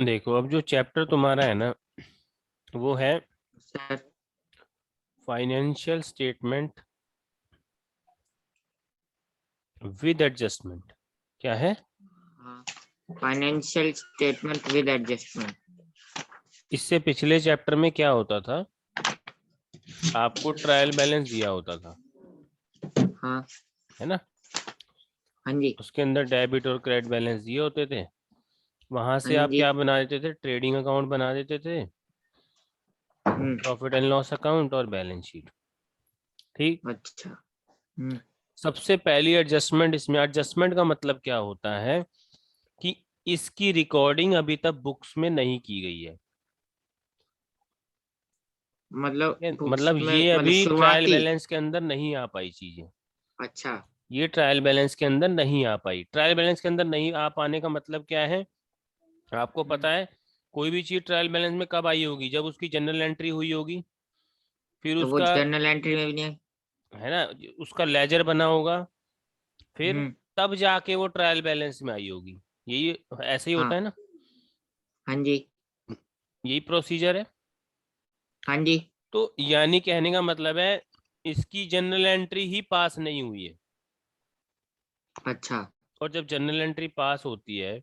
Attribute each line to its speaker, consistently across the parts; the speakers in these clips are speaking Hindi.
Speaker 1: देखो, अब जो चैप्टर तुम्हारा है ना, वो है
Speaker 2: sir.
Speaker 1: Financial statement with adjustment. क्या है?
Speaker 2: हाँ, फाइनेंशियल स्टेटमेंट विद एडजस्टमेंट।
Speaker 1: इससे पिछले चैप्टर में क्या होता था? आपको ट्रायल बैलेंस दिया होता था,
Speaker 2: हाँ।
Speaker 1: है ना?
Speaker 2: हाँ जी।
Speaker 1: उसके अंदर डेबिट और क्रेडिट बैलेंस दिए होते थे। वहां
Speaker 2: हाँ
Speaker 1: से आप
Speaker 2: जी।
Speaker 1: क्या बना देते थे? ट्रेडिंग अकाउंट बना देते थे,
Speaker 2: हम्म।
Speaker 1: प्रॉफिट एंड लॉस अकाउंट और बैलेंस शीट। ठीक।
Speaker 2: अच्छा। हम्म।
Speaker 1: सबसे पहली एडजस्टमेंट, इसमें एडजस्टमेंट का मतलब क्या होता है कि इसकी रिकॉर्डिंग अभी तक बुक्स में नहीं की गई है।
Speaker 2: मतलब बुक्स
Speaker 1: मतलब
Speaker 2: में,
Speaker 1: ये
Speaker 2: मतलब
Speaker 1: अभी ट्रायल
Speaker 2: शुरुआती।
Speaker 1: बैलेंस के अंदर नहीं आ पाई चीजें।
Speaker 2: अच्छा।
Speaker 1: ये ट्रायल बैलेंस के अंदर नहीं आ पाई। ट्रायल बैलेंस के अंदर नहीं आ पाने का मतलब क्या है? आपको
Speaker 2: हम्म।
Speaker 1: पता है कोई भी चीज ट्रायल बैलेंस में कब आई होगी? जब उसकी जनरल एंट्री हुई होगी, फिर
Speaker 2: तो वो
Speaker 1: उसका,
Speaker 2: जर्नल एंट्री में भी नहीं है।
Speaker 1: है ना, उसका लेजर बना होगा, फिर
Speaker 2: हम्म।
Speaker 1: तब जाके वो ट्रायल बैलेंस में आई होगी। यही ऐसे ही होता है
Speaker 2: हाँ।
Speaker 1: ना?
Speaker 2: हाँ जी।
Speaker 1: यही प्रोसीजर है।
Speaker 2: हाँ जी।
Speaker 1: तो यानी कहने का मतलब है इसकी जनरल एंट्री ही पास नहीं हुई है।
Speaker 2: अच्छा।
Speaker 1: और जब जनरल एंट्री पास होती है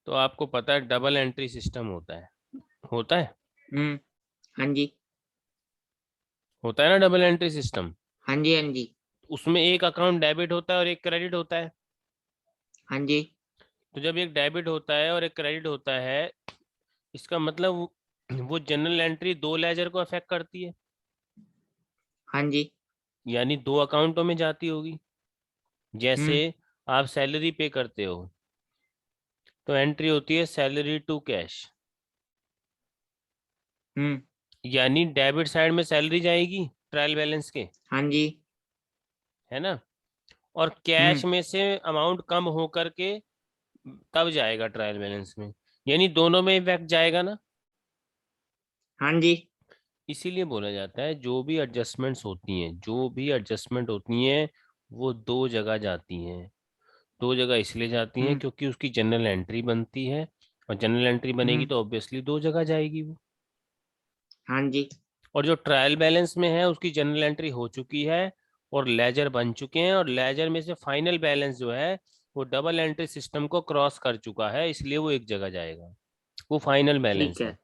Speaker 1: तो आपको पता है डबल एंट्री सिस्टम होता है। होता है।
Speaker 2: हम्म। हाँ जी।
Speaker 1: होता है ना डबल एंट्री सिस्टम।
Speaker 2: हाँ जी। हाँ जी।
Speaker 1: उसमें एक अकाउंट डेबिट होता है और एक क्रेडिट होता है।
Speaker 2: हाँ जी।
Speaker 1: तो जब एक डेबिट होता है और एक क्रेडिट होता है, इसका मतलब वो जनरल एंट्री दो लेजर को अफेक्ट करती है,
Speaker 2: हाँ जी।
Speaker 1: यानी दो अकाउंटों में जाती होगी। जैसे
Speaker 2: हम्म।
Speaker 1: आप सैलरी पे करते हो तो एंट्री होती है सैलरी टू कैश,
Speaker 2: हम्म।
Speaker 1: यानी डेबिट साइड में सैलरी जाएगी ट्रायल बैलेंस के,
Speaker 2: हाँ जी।
Speaker 1: है ना? और कैश
Speaker 2: हम्म।
Speaker 1: में से अमाउंट कम हो करके तब जाएगा ट्रायल बैलेंस में, यानी दोनों में इफेक्ट जाएगा ना।
Speaker 2: हाँ जी।
Speaker 1: इसीलिए बोला जाता है जो भी एडजस्टमेंट्स होती हैं, जो भी एडजस्टमेंट होती हैं, वो दो जगह जाती हैं। दो जगह इसलिए जाती हैं
Speaker 2: हम्म।
Speaker 1: क्योंकि उसकी जनरल एंट्री बनती है, और जनरल एंट्री बनेगी
Speaker 2: हम्म।
Speaker 1: तो ऑब्वियसली दो जगह जाएगी वो।
Speaker 2: हाँ जी।
Speaker 1: और जो ट्रायल बैलेंस में है उसकी जनरल एंट्री हो चुकी है और लेजर बन चुके हैं, और लेजर में से फाइनल बैलेंस जो है वो डबल एंट्री सिस्टम को क्रॉस कर चुका है, इसलिए वो एक जगह जाएगा। वो फाइनल
Speaker 2: ठीक
Speaker 1: बैलेंस
Speaker 2: है।
Speaker 1: है।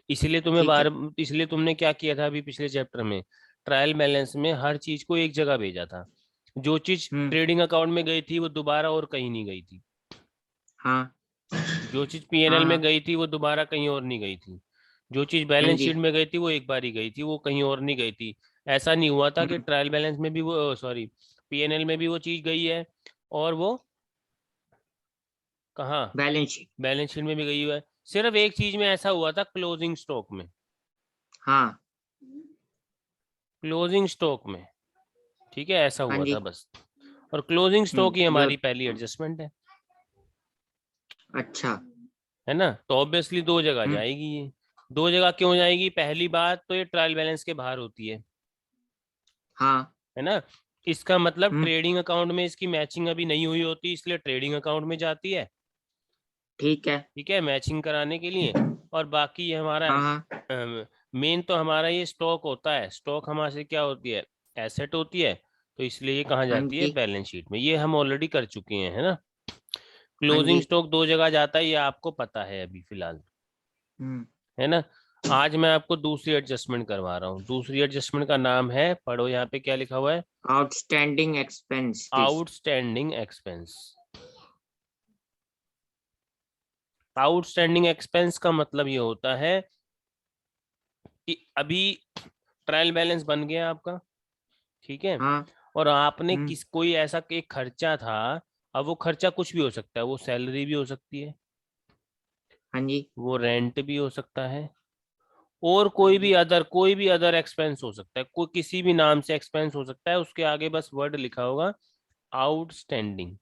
Speaker 1: इसलिए तुम्हें
Speaker 2: ठीक
Speaker 1: बार,
Speaker 2: है।
Speaker 1: इसलिए तुमने क्या किया था अभी पिछले चैप्टर में? ट्रायल बैलेंस में हर चीज को एक जगह भेजा था। जो चीज
Speaker 2: हम्म।
Speaker 1: ट्रेडिंग अकाउंट में गई थी वो दोबारा और कहीं नहीं गई थी।
Speaker 2: हाँ।
Speaker 1: जो चीज पीएनएल
Speaker 2: हाँ।
Speaker 1: में
Speaker 2: हाँ।
Speaker 1: गई थी वो दोबारा कहीं और नहीं गई थी। जो चीज
Speaker 2: हाँ
Speaker 1: बैलेंस
Speaker 2: जी।
Speaker 1: शीट में गई थी वो एक बार ही गई थी, वो कहीं और नहीं गई थी। ऐसा नहीं हुआ था कि
Speaker 2: हम्म।
Speaker 1: ट्रायल बैलेंस में भी वो, सॉरी, पीएनएल में भी वो चीज गई है और वो कहाँ,
Speaker 2: बैलेंस शीट।
Speaker 1: बैलेंस शीट में भी गई हुआ है। सिर्फ एक चीज में ऐसा हुआ था, क्लोजिंग स्टॉक में।
Speaker 2: हाँ।
Speaker 1: क्लोजिंग स्टॉक में, ठीक है, ऐसा
Speaker 2: हाँ
Speaker 1: हुआ
Speaker 2: जी।
Speaker 1: था बस। और क्लोजिंग स्टॉक ही
Speaker 2: जो।
Speaker 1: हमारी पहली एडजस्टमेंट है।
Speaker 2: अच्छा।
Speaker 1: है ना? तो ऑब्वियसली दो जगह
Speaker 2: हम्म।
Speaker 1: जाएगी ये। दो जगह क्यों जाएगी? पहली बात तो ये ट्रायल बैलेंस के बाहर होती
Speaker 2: हाँ।
Speaker 1: है ना? इसका मतलब
Speaker 2: हम्म।
Speaker 1: ट्रेडिंग अकाउंट में इसकी मैचिंग अभी नहीं हुई होती, इसलिए ट्रेडिंग अकाउंट में जाती है।
Speaker 2: ठीक है।
Speaker 1: ठीक है, मैचिंग कराने के लिए। और बाकी ये हमारा
Speaker 2: हाँ। हाँ।
Speaker 1: मेन तो हमारा ये स्टॉक होता है। स्टॉक हमारे से क्या होती है? एसेट होती है। तो इसलिए ये कहाँ
Speaker 2: हाँ
Speaker 1: जाती है?
Speaker 2: जी।
Speaker 1: बैलेंस शीट में। ये हम ऑलरेडी कर चुके हैं, है ना?
Speaker 2: हाँ
Speaker 1: क्लोजिंग
Speaker 2: जी।
Speaker 1: स्टॉक दो जगह जाता है, ये आपको पता है अभी फिलहाल,
Speaker 2: हम्म।
Speaker 1: है ना? आज मैं आपको दूसरी एडजस्टमेंट करवा रहा हूँ। दूसरी एडजस्टमेंट का नाम है, पढ़ो यहाँ पे क्या लिखा हुआ है,
Speaker 2: outstanding expenses.
Speaker 1: Outstanding expense. Outstanding expense का मतलब ये होता है कि अभी ट्रायल बैलेंस बन गया आपका, ठीक है,
Speaker 2: हाँ।
Speaker 1: और आपने
Speaker 2: हम्म।
Speaker 1: किस कोई ऐसा एक खर्चा था। अब वो खर्चा कुछ भी हो सकता है, वो सैलरी भी हो सकती है,
Speaker 2: हाँ जी।
Speaker 1: वो रेंट भी हो सकता है, और
Speaker 2: हाँ
Speaker 1: कोई
Speaker 2: जी।
Speaker 1: भी अदर एक्सपेंस हो सकता है। कोई किसी भी नाम से एक्सपेंस हो सकता है, उसके आगे बस वर्ड लिखा होगा आउटस्टैंडिंग।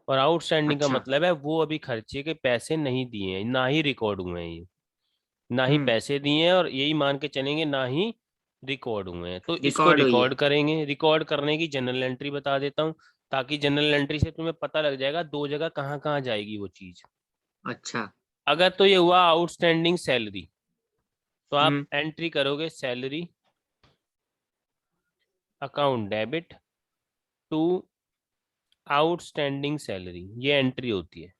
Speaker 1: और आउटस्टैंडिंग का
Speaker 2: अच्छा।
Speaker 1: मतलब है वो अभी खर्चे के पैसे नहीं दिए हैं, ना ही रिकॉर्ड हुए हैं ये। ना ही
Speaker 2: हम्म।
Speaker 1: पैसे दिए हैं, और यही मान के चलेंगे ना ही रिकॉर्ड हुए हैं। तो इसको
Speaker 2: रिकॉर्ड हुई है।
Speaker 1: रिकॉर्ड करेंगे। रिकॉर्ड करने की जनरल एंट्री बता देता हूँ, ताकि जनरल एंट्री से तुम्हें पता लग जाएगा दो जगह कहाँ कहाँ जाएगी वो चीज।
Speaker 2: अच्छा।
Speaker 1: अगर तो ये हुआ आउटस्टैंडिंग सैलरी, तो आप
Speaker 2: हम्म।
Speaker 1: एंट्री करोगे salary account debit to outstanding salary, ये एंट्री होती है।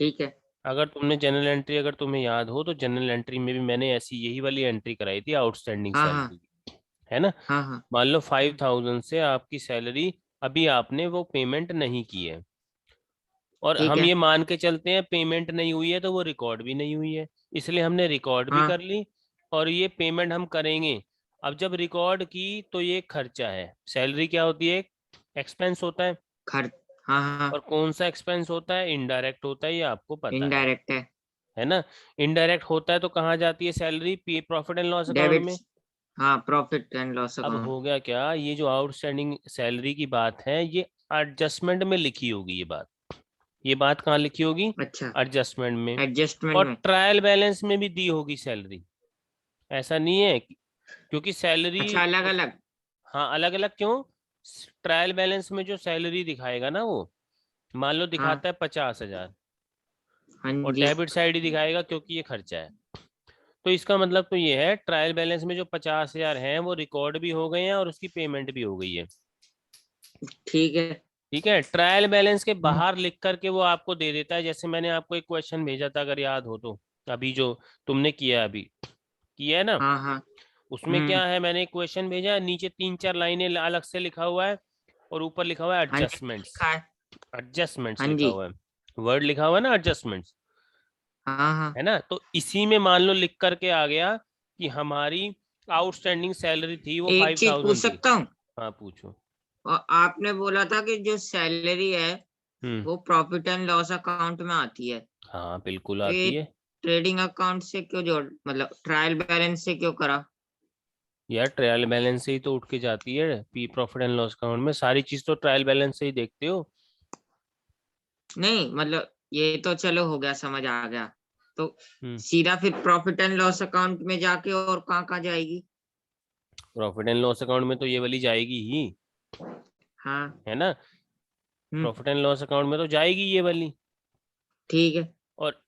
Speaker 2: ठीक है।
Speaker 1: अगर तुमने जनरल एंट्री, अगर तुम्हें याद हो तो जनरल एंट्री में भी मैंने ऐसी यही वाली एंट्री कराई थी आउटस्टैंडिंग
Speaker 2: हाँ हाँ
Speaker 1: सैलरी, है ना।
Speaker 2: हाँ हाँ।
Speaker 1: मान लो 5,000 से आपकी सैलरी, अभी आपने वो पेमेंट नहीं की है, और
Speaker 2: ठीक
Speaker 1: हम
Speaker 2: है।
Speaker 1: ये मान के चलते हैं पेमेंट नहीं हुई है तो वो रिकॉर्ड भी नहीं हुई है, इसलिए हमने रिकॉर्ड भी
Speaker 2: हाँ।
Speaker 1: कर ली, और ये पेमेंट हम करेंगे। अब जब रिकॉर्ड की तो ये खर्चा है, सैलरी क्या होती है, एक्सपेंस होता है।
Speaker 2: खर्च। हाँ हाँ।
Speaker 1: और कौन सा एक्सपेंस होता है, इनडायरेक्ट होता है, ये आपको पता
Speaker 2: इनडायरेक्ट है।
Speaker 1: है ना। इनडायरेक्ट होता है तो कहाँ जाती है salary, profit and loss account
Speaker 2: debit.
Speaker 1: में।
Speaker 2: हाँ, प्रॉफिट एंड लॉस
Speaker 1: अब
Speaker 2: अकाउंट।
Speaker 1: हो गया क्या, ये जो आउटस्टैंडिंग सैलरी की बात है ये एडजस्टमेंट में लिखी होगी, ये बात कहाँ लिखी होगी,
Speaker 2: अच्छा।
Speaker 1: एडजस्टमेंट में।
Speaker 2: एडजस्टमेंट
Speaker 1: और
Speaker 2: में।
Speaker 1: ट्रायल बैलेंस में भी दी होगी सैलरी, ऐसा नहीं है क्योंकि सैलरी,
Speaker 2: अच्छा, अलग अलग।
Speaker 1: हाँ अलग अलग क्यों, ट्रायल बैलेंस में जो सैलरी दिखाएगा ना वो, मान लो
Speaker 2: हाँ।
Speaker 1: दिखाता है 50,000,
Speaker 2: हाँ
Speaker 1: और
Speaker 2: जी।
Speaker 1: डेबिट साइड ही दिखाएगा क्योंकि ये खर्चा है। तो इसका मतलब तो ये है ट्रायल बैलेंस में जो 50,000 हैं वो रिकॉर्ड भी हो गए हैं और उसकी पेमेंट भी हो गई है।
Speaker 2: ठीक है।
Speaker 1: ठीक है, ट्रायल बैलेंस के
Speaker 2: हम्म।
Speaker 1: बाहर लिख करके वो आपको दे देता है, जैसे मैंने आपको एक क्वेश्चन भेजा था अगर याद हो तो, अभी जो तुमने किया, अभी किया है ना,
Speaker 2: हाँ हाँ।
Speaker 1: उसमें क्या है, मैंने एक क्वेश्चन भेजा है, नीचे 3-4 लाइनें अलग से लिखा हुआ है, और ऊपर लिखा हुआ है
Speaker 2: हाँ जी,
Speaker 1: एडजस्टमेंट्स,
Speaker 2: लिखा है।
Speaker 1: एडजस्टमेंट्स
Speaker 2: हाँ
Speaker 1: लिखा
Speaker 2: जी।
Speaker 1: हुआ है, वर्ड लिखा हुआ है ना एडजस्टमेंट्स,
Speaker 2: हाँ हाँ।
Speaker 1: है ना। तो इसी में मान लो लिख करके आ गया कि हमारी आउटस्टैंडिंग सैलरी थी वो
Speaker 2: एक
Speaker 1: फाइव
Speaker 2: चीज पूछ
Speaker 1: थाउजेंड थी।
Speaker 2: सकता हूँ?
Speaker 1: हाँ पूछो।
Speaker 2: और आपने बोला था कि जो सैलरी है
Speaker 1: हम्म।
Speaker 2: वो प्रॉफिट एंड लॉस अकाउंट में आती है,
Speaker 1: हाँ बिल्कुल
Speaker 2: तो ये
Speaker 1: आती है।
Speaker 2: ट्रेडिंग अकाउंट से क्यों जोड़, मतलब ट्रायल बैलेंस से क्यों करा?
Speaker 1: यार ट्रायल बैलेंस से ही तो उठ के जाती है, P profit and loss account में सारी चीज तो ट्रायल बैलेंस से ही देखते हो।
Speaker 2: नहीं, मतलब ये तो चलो हो गया, समझ आ गया। तो
Speaker 1: हम्म।
Speaker 2: सीधा फिर प्रॉफिट एंड लॉस अकाउंट में जाके और कहाँ कहाँ जाएगी?
Speaker 1: प्रॉफिट एंड लॉस अकाउंट में तो ये वाली जाएगी ही,
Speaker 2: हाँ।
Speaker 1: है ना।
Speaker 2: हम्म।
Speaker 1: प्रॉफिट एंड लॉस अकाउंट में तो जाएगी ये वाली।
Speaker 2: ठीक है।
Speaker 1: और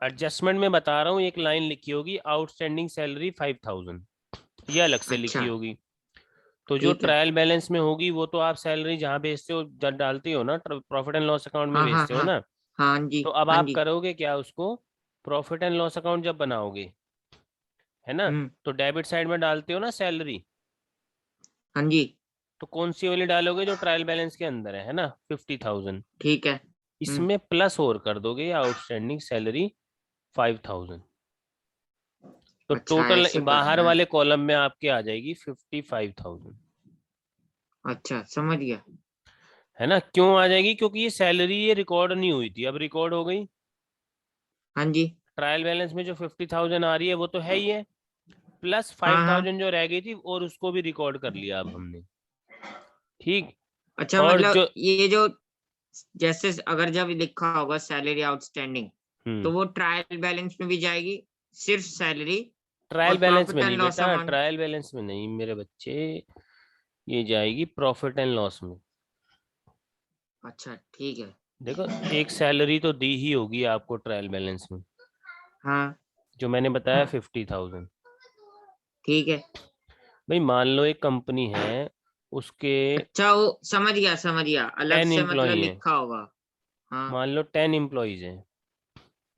Speaker 1: एडजस्टमेंट में बता रहा हूँ, एक लाइन लिखी होगी आउटस्टैंडिंग सैलरी 5,000, ये अलग से लिखी
Speaker 2: अच्छा।
Speaker 1: होगी। तो जो
Speaker 2: ठीक है।
Speaker 1: ट्रायल बैलेंस में होगी वो तो आप सैलरी जहाँ भेजते हो डालते हो ना, प्रॉफिट एंड लॉस अकाउंट में
Speaker 2: हाँ हाँ
Speaker 1: भेजते हो
Speaker 2: हाँ।
Speaker 1: ना।
Speaker 2: हाँ जी।
Speaker 1: तो अब
Speaker 2: हाँ
Speaker 1: आप
Speaker 2: जी।
Speaker 1: करोगे क्या उसको, प्रॉफिट एंड लॉस अकाउंट जब बनाओगे, है ना,
Speaker 2: हम्म।
Speaker 1: तो डेबिट साइड में डालते हो ना सैलरी,
Speaker 2: हाँ जी।
Speaker 1: तो कौन सी वाली डालोगे, जो ट्रायल बैलेंस के अंदर है ना 50,000,
Speaker 2: ठीक है।
Speaker 1: इसमें प्लस और कर दोगे आउटस्टैंडिंग सैलरी 5,000, तो
Speaker 2: अच्छा,
Speaker 1: टोटल
Speaker 2: ऐसे
Speaker 1: बाहर
Speaker 2: करना है।
Speaker 1: वाले कॉलम में आपके आ जाएगी 55,000,
Speaker 2: अच्छा, समझ गया।
Speaker 1: है ना। क्यों आ जाएगी, क्योंकि ये सैलरी ये रिकॉर्ड नहीं हुई थी, अब रिकॉर्ड हो गई।
Speaker 2: हाँ जी।
Speaker 1: ट्रायल बैलेंस में जो 50,000 आ रही है वो तो है ही है, प्लस फाइव
Speaker 2: हाँ हाँ।
Speaker 1: थाउजेंड जो रह गई थी और उसको भी रिकॉर्ड कर लिया अब हमने। ठीक।
Speaker 2: अच्छा,
Speaker 1: और
Speaker 2: मतलब
Speaker 1: जो,
Speaker 2: ये जो, जैसे अगर जब लिखा होगा सैलरी आउटस्टैंडिंग,
Speaker 1: हम्म,
Speaker 2: तो वो ट्रायल बैलेंस में भी जाएगी, सिर्फ सैलरी,
Speaker 1: ट्रायल
Speaker 2: और
Speaker 1: बैलेंस में
Speaker 2: प्रॉफिट
Speaker 1: नहीं
Speaker 2: एंड लॉस
Speaker 1: बेटा,
Speaker 2: अकाउंट।
Speaker 1: ट्रायल बैलेंस में नहीं मेरे बच्चे, ये जाएगी प्रॉफिट एंड लॉस में।
Speaker 2: अच्छा, ठीक है।
Speaker 1: देखो, एक सैलरी तो दी ही होगी आपको ट्रायल बैलेंस में,
Speaker 2: हाँ।
Speaker 1: जो मैंने बताया 50,000।
Speaker 2: ठीक है।
Speaker 1: भाई मान लो एक कंपनी है, उसके
Speaker 2: अच्छा, वो समझ गया, अलग
Speaker 1: 10
Speaker 2: से मतलब
Speaker 1: एम्प्लॉई हैं,
Speaker 2: लिखा होगा। हाँ।
Speaker 1: मान लो 10 एम्प्लॉयज हैं,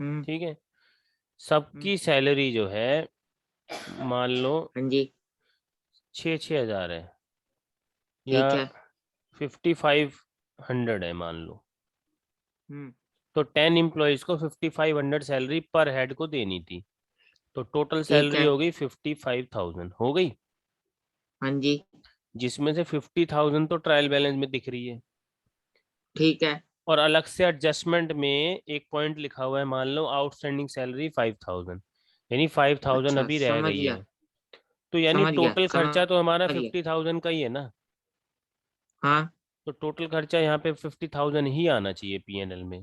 Speaker 2: हम्म।
Speaker 1: ठीक है,
Speaker 2: हम्म।
Speaker 1: सबकी सैलरी जो है मान लो
Speaker 2: हाँ जी।
Speaker 1: 6-6 हज़ार है, या
Speaker 2: ठीक है।
Speaker 1: 5,500 है मान लो,
Speaker 2: हम्म।
Speaker 1: तो 10 एम्प्लॉयज को 5,500 सैलरी पर हेड को देनी थी, तो टोटल
Speaker 2: ठीक
Speaker 1: सैलरी
Speaker 2: है।
Speaker 1: हो गई 55,000 हो गई,
Speaker 2: हाँ जी।
Speaker 1: जिसमें से 50,000 तो ट्रायल बैलेंस में दिख रही है,
Speaker 2: ठीक है।
Speaker 1: और अलग से एडजस्टमेंट में एक पॉइंट लिखा हुआ है, मान लो आउटस्टैंडिंग सैलरी 5,000, यानी 5,000
Speaker 2: अच्छा,
Speaker 1: अभी रह
Speaker 2: समझ
Speaker 1: गई
Speaker 2: गया।
Speaker 1: है। तो यानी टोटल खर्चा तो हमारा
Speaker 2: समझ गया।
Speaker 1: 50,000 का ही है ना,
Speaker 2: हाँ।
Speaker 1: तो टोटल खर्चा यहाँ पे 50,000 ही आना चाहिए पीएनएल में।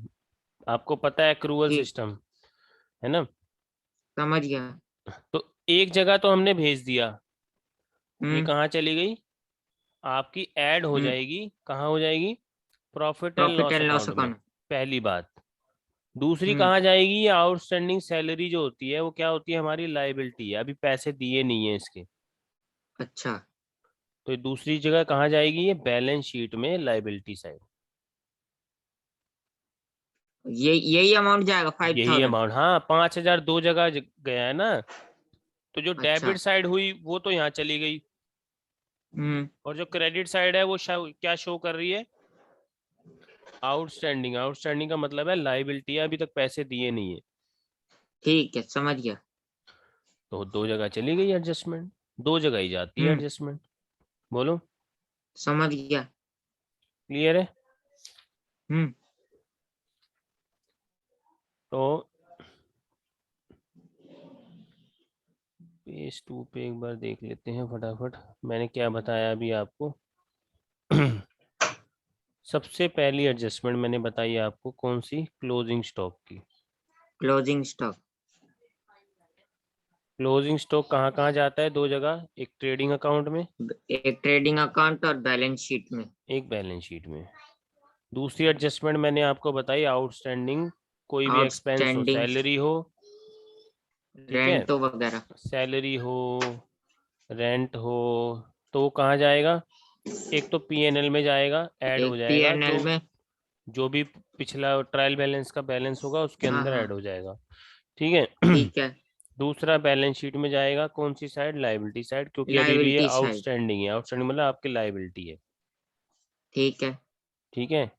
Speaker 1: आपको पता है एक्रूवल
Speaker 2: ठीक।
Speaker 1: सिस्टम, है ना।
Speaker 2: समझ गया।
Speaker 1: तो एक जगह तो हमने भेज दिया, ये
Speaker 2: हम्म।
Speaker 1: कहाँ चली गई, आपकी ऐड हो
Speaker 2: हम्म।
Speaker 1: जाएगी, कहाँ हो जाएगी, profit and
Speaker 2: profit
Speaker 1: loss
Speaker 2: and loss
Speaker 1: account में,
Speaker 2: अकाउंट।
Speaker 1: पहली बात। दूसरी कहाँ जाएगी, ये आउटस्टैंडिंग सैलरी जो होती है वो क्या होती है, हमारी लाइबिलिटी है, अभी पैसे दिए नहीं है इसके,
Speaker 2: अच्छा,
Speaker 1: तो ये दूसरी जगह कहाँ जाएगी, ये बैलेंस शीट में लाइबिलिटी साइड।
Speaker 2: ये यही अमाउंट जाएगा
Speaker 1: यही
Speaker 2: 5,000।
Speaker 1: अमाउंट, हाँ 5,000 दो जगह गया है ना, तो जो
Speaker 2: अच्छा।
Speaker 1: डेबिट साइड हुई वो तो यहाँ चली गई,
Speaker 2: हम्म।
Speaker 1: और जो क्रेडिट साइड है वो क्या शो कर रही है, आउटस्टैंडिंग। आउटस्टैंडिंग का मतलब है लाइबिलिटी है, अभी तक पैसे दिए नहीं है,
Speaker 2: ठीक है, समझ गया।
Speaker 1: तो दो जगह चली गई एडजस्टमेंट, दो जगह ही जाती है
Speaker 2: हम्म,
Speaker 1: एडजस्टमेंट। बोलो,
Speaker 2: समझ गया।
Speaker 1: क्लियर है?
Speaker 2: हम्म।
Speaker 1: तो पेज 2 पे एक बार देख लेते हैं फटाफट, मैंने क्या बताया अभी आपको। सबसे पहली एडजस्टमेंट मैंने बताई आपको कौन सी, क्लोजिंग स्टॉक की।
Speaker 2: Closing stock.
Speaker 1: क्लोजिंग स्टॉक कहाँ कहाँ जाता है, दो जगह, एक ट्रेडिंग अकाउंट में,
Speaker 2: एक ट्रेडिंग अकाउंट और बैलेंस शीट में।
Speaker 1: एक बैलेंस शीट में। दूसरी एडजस्टमेंट मैंने आपको बताई, आउटस्टैंडिंग कोई भी एक्सपेंस हो,
Speaker 2: आउटस्टैंडिंग
Speaker 1: सैलरी हो, ठीक है,
Speaker 2: रेंटो वगैरह।
Speaker 1: सैलरी हो, रेंट हो, तो वो कहाँ जाएगा, एक तो पीएनएल में जाएगा, ऐड हो
Speaker 2: एक
Speaker 1: जाएगा,
Speaker 2: पीएनएल
Speaker 1: जो
Speaker 2: में।
Speaker 1: जो भी पिछला ट्रायल बैलेंस का बैलेंस होगा उसके
Speaker 2: हाँ
Speaker 1: अंदर
Speaker 2: हाँ,
Speaker 1: ऐड हो जाएगा, ठीक है।
Speaker 2: ठीक है।
Speaker 1: दूसरा बैलेंस शीट में जाएगा कौन सी साइड, लाइबिलिटी साइड, क्योंकि अभी भी ये
Speaker 2: लाइबिलिटी साइड।
Speaker 1: आउटस्टैंडिंग है, आउटस्टैंडिंग मतलब आपकी लाइबिलिटी है,
Speaker 2: ठीक है।
Speaker 1: ठीक है।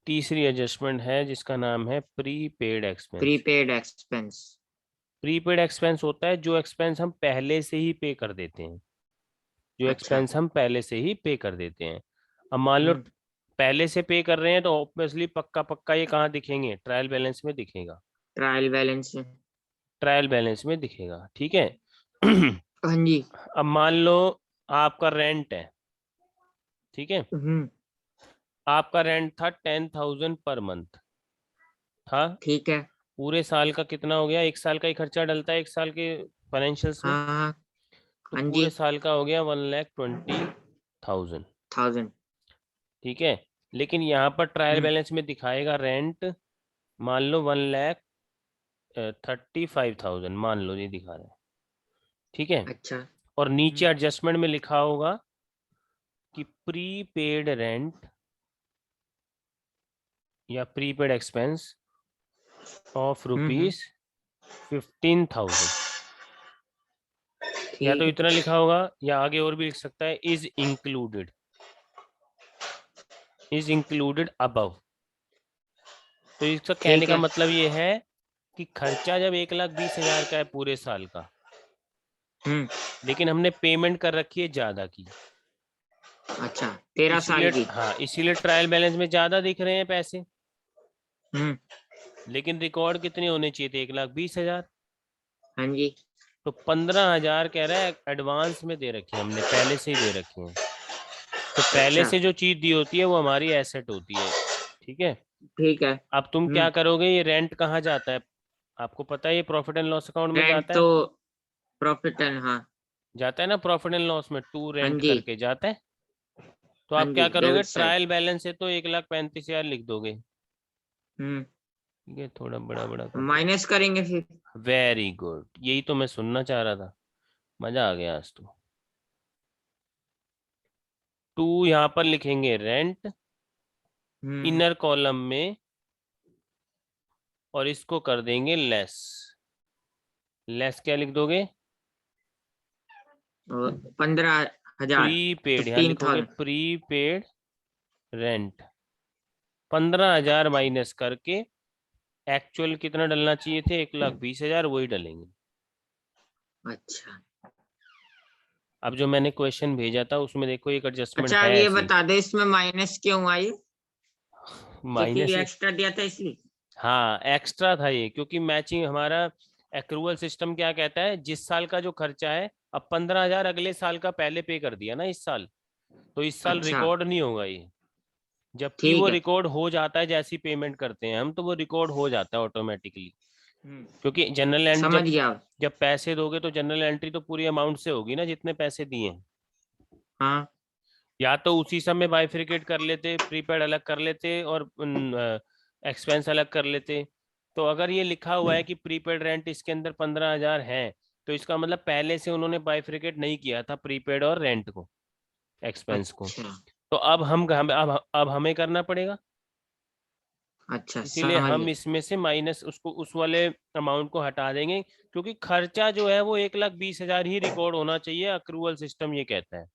Speaker 1: तीसरी एडजस्टमेंट है जिसका नाम है prepaid expense.
Speaker 2: Prepaid expense.
Speaker 1: Prepaid expense होता है जो एक्सपेंस हम पहले से ही पे कर देते हैं, जो
Speaker 2: अच्छा।
Speaker 1: एक्सपेंस हम पहले से ही पे कर देते हैं। अब मान लो
Speaker 2: हम्म।
Speaker 1: पहले से पे कर रहे हैं तो ऑब्वियसली पक्का पक्का ये कहाँ दिखेंगे, ट्रायल बैलेंस में दिखेगा,
Speaker 2: ट्रायल बैलेंस में।
Speaker 1: ट्रायल बैलेंस में दिखेगा, ठीक है।
Speaker 2: हाँ जी।
Speaker 1: अब मान लो आपका रेंट है, ठीक है,
Speaker 2: हम्म।
Speaker 1: आपका रेंट था 10,000 पर मंथ था,
Speaker 2: ठीक है।
Speaker 1: पूरे साल का कितना हो गया, एक साल का ही खर्चा डलता है एक साल के फाइनेंशियल्स में,
Speaker 2: हाँ हाँ।
Speaker 1: तो
Speaker 2: हाँ जी।
Speaker 1: पूरे साल का हो गया 1,20,000,
Speaker 2: 1000।
Speaker 1: ठीक है। लेकिन यहाँ पर ट्रायल
Speaker 2: हम्म।
Speaker 1: बैलेंस में दिखाएगा रेंट, मान लो 1,35,000 मान लो ये दिखा रहा है, ठीक है।
Speaker 2: अच्छा।
Speaker 1: और नीचे एडजस्टमेंट में लिखा होगा कि प्रीपेड रेंट या प्रीपेड एक्सपेंस ऑफ
Speaker 2: हम्म।
Speaker 1: ₹15,000, या तो
Speaker 2: ठीक है।
Speaker 1: इतना लिखा होगा या आगे और भी लिख सकता है, इज इंक्लूडेड अबव। तो इसका कहने
Speaker 2: ठीक
Speaker 1: का
Speaker 2: है।
Speaker 1: मतलब ये है कि खर्चा जब 1,20,000 का है पूरे साल का,
Speaker 2: हम्म।
Speaker 1: लेकिन हमने पेमेंट कर रखी है ज्यादा की,
Speaker 2: अच्छा,
Speaker 1: तो
Speaker 2: 13 साल
Speaker 1: इसीलिए,
Speaker 2: की।
Speaker 1: हाँ इसीलिए ट्रायल बैलेंस में ज्यादा दिख रहे हैं पैसे,
Speaker 2: हम्म।
Speaker 1: लेकिन रिकॉर्ड कितने होने चाहिए थे, 1,20,000।
Speaker 2: हाँ जी।
Speaker 1: तो 15,000 कह रहा है एडवांस में दे रखे हैं हमने, पहले से ही दे रखे हैं, तो पहले
Speaker 2: अच्छा।
Speaker 1: से जो चीज दी होती है वो हमारी एसेट होती है, ठीक है।
Speaker 2: ठीक है।
Speaker 1: अब तुम क्या करोगे, ये रेंट कहाँ जाता है, आपको पता है ये प्रॉफिट एंड लॉस अकाउंट में
Speaker 2: रेंट
Speaker 1: जाता
Speaker 2: तो
Speaker 1: है,
Speaker 2: प्रॉफिट एंड, हाँ।
Speaker 1: जाता है ना, प्रॉफिट एंड लॉस में टू
Speaker 2: हाँ
Speaker 1: रेंट
Speaker 2: जी।
Speaker 1: करके जाता है। तो
Speaker 2: हाँ
Speaker 1: आप
Speaker 2: जी,
Speaker 1: क्या करोगे,
Speaker 2: डेबिट साइड।
Speaker 1: ट्रायल बैलेंस है तो 1,35,000 लिख दोगे,
Speaker 2: हम्म।
Speaker 1: ठीक है, थोड़ा बड़ा बड़ा कर दो।
Speaker 2: माइनस करेंगे फिर।
Speaker 1: वेरी गुड, यही तो मैं सुनना चाह रहा था, मजा आ गया आज तो। टू यहाँ पर लिखेंगे रेंट
Speaker 2: हम्म।
Speaker 1: इनर कॉलम में, और इसको कर देंगे लेस, लेस क्या लिख दोगे,
Speaker 2: 15,000।
Speaker 1: प्रीपेड, यहाँ
Speaker 2: फिफ्टीन
Speaker 1: लिखोगे
Speaker 2: थाउजेंड
Speaker 1: प्रीपेड रेंट, 15,000 माइनस करके एक्चुअल कितना डलना चाहिए थे, 1,20,000 वही डलेंगे।
Speaker 2: अच्छा।
Speaker 1: अब जो मैंने क्वेश्चन भेजा था उसमें देखो एक एडजस्टमेंट
Speaker 2: अच्छा,
Speaker 1: है
Speaker 2: अब ये
Speaker 1: ऐसी,
Speaker 2: बता दो इसमें माइनस क्यों आई? क्योंकि
Speaker 1: माइनस,
Speaker 2: ये एक्स्ट्रा दिया था इसलिए।
Speaker 1: हाँ एक्स्ट्रा था ये, क्योंकि मैचिंग हमारा एक्रूवल सिस्टम क्या कहता है, जिस साल का जो खर्चा है, अब 15,000 अगले साल का पहले पे कर दिया ना इस साल, तो इस साल
Speaker 2: अच्छा।
Speaker 1: रिकॉर्ड नहीं होगा ये, जबकि वो
Speaker 2: ठीक है।
Speaker 1: रिकॉर्ड हो जाता है जैसी पेमेंट करते हैं हम, तो वो रिकॉर्ड हो जाता है ऑटोमेटिकली,
Speaker 2: हम्म,
Speaker 1: क्योंकि जनरल एंट्री
Speaker 2: समझ
Speaker 1: जब
Speaker 2: गया।
Speaker 1: जब पैसे दोगे तो जनरल एंट्री तो पूरी अमाउंट से होगी ना जितने पैसे दिए हैं,
Speaker 2: हाँ।
Speaker 1: या तो उसी समय बाइफरिकेट कर लेते, प्रीपेड अलग कर लेते और एक्सपेंस अलग कर लेते, तो अगर ये लिखा हुआ है कि प्रीपेड रेंट इसके अंदर 15,000 है, तो इसका मतलब पहले से उन्होंने बाइफरिकेट नहीं किया था प्रीपेड और रेंट को, एक्सपेंस को।
Speaker 2: अच्छा
Speaker 1: तो अब हमें करना पड़ेगा,
Speaker 2: अच्छा,
Speaker 1: इसीलिए
Speaker 2: समझ
Speaker 1: हम
Speaker 2: गया।
Speaker 1: इसमें से माइनस उसको, उस वाले अमाउंट को हटा देंगे, क्योंकि खर्चा जो है वो 1,20,000 ही रिकॉर्ड होना चाहिए, अक्रूवल सिस्टम ये कहता है।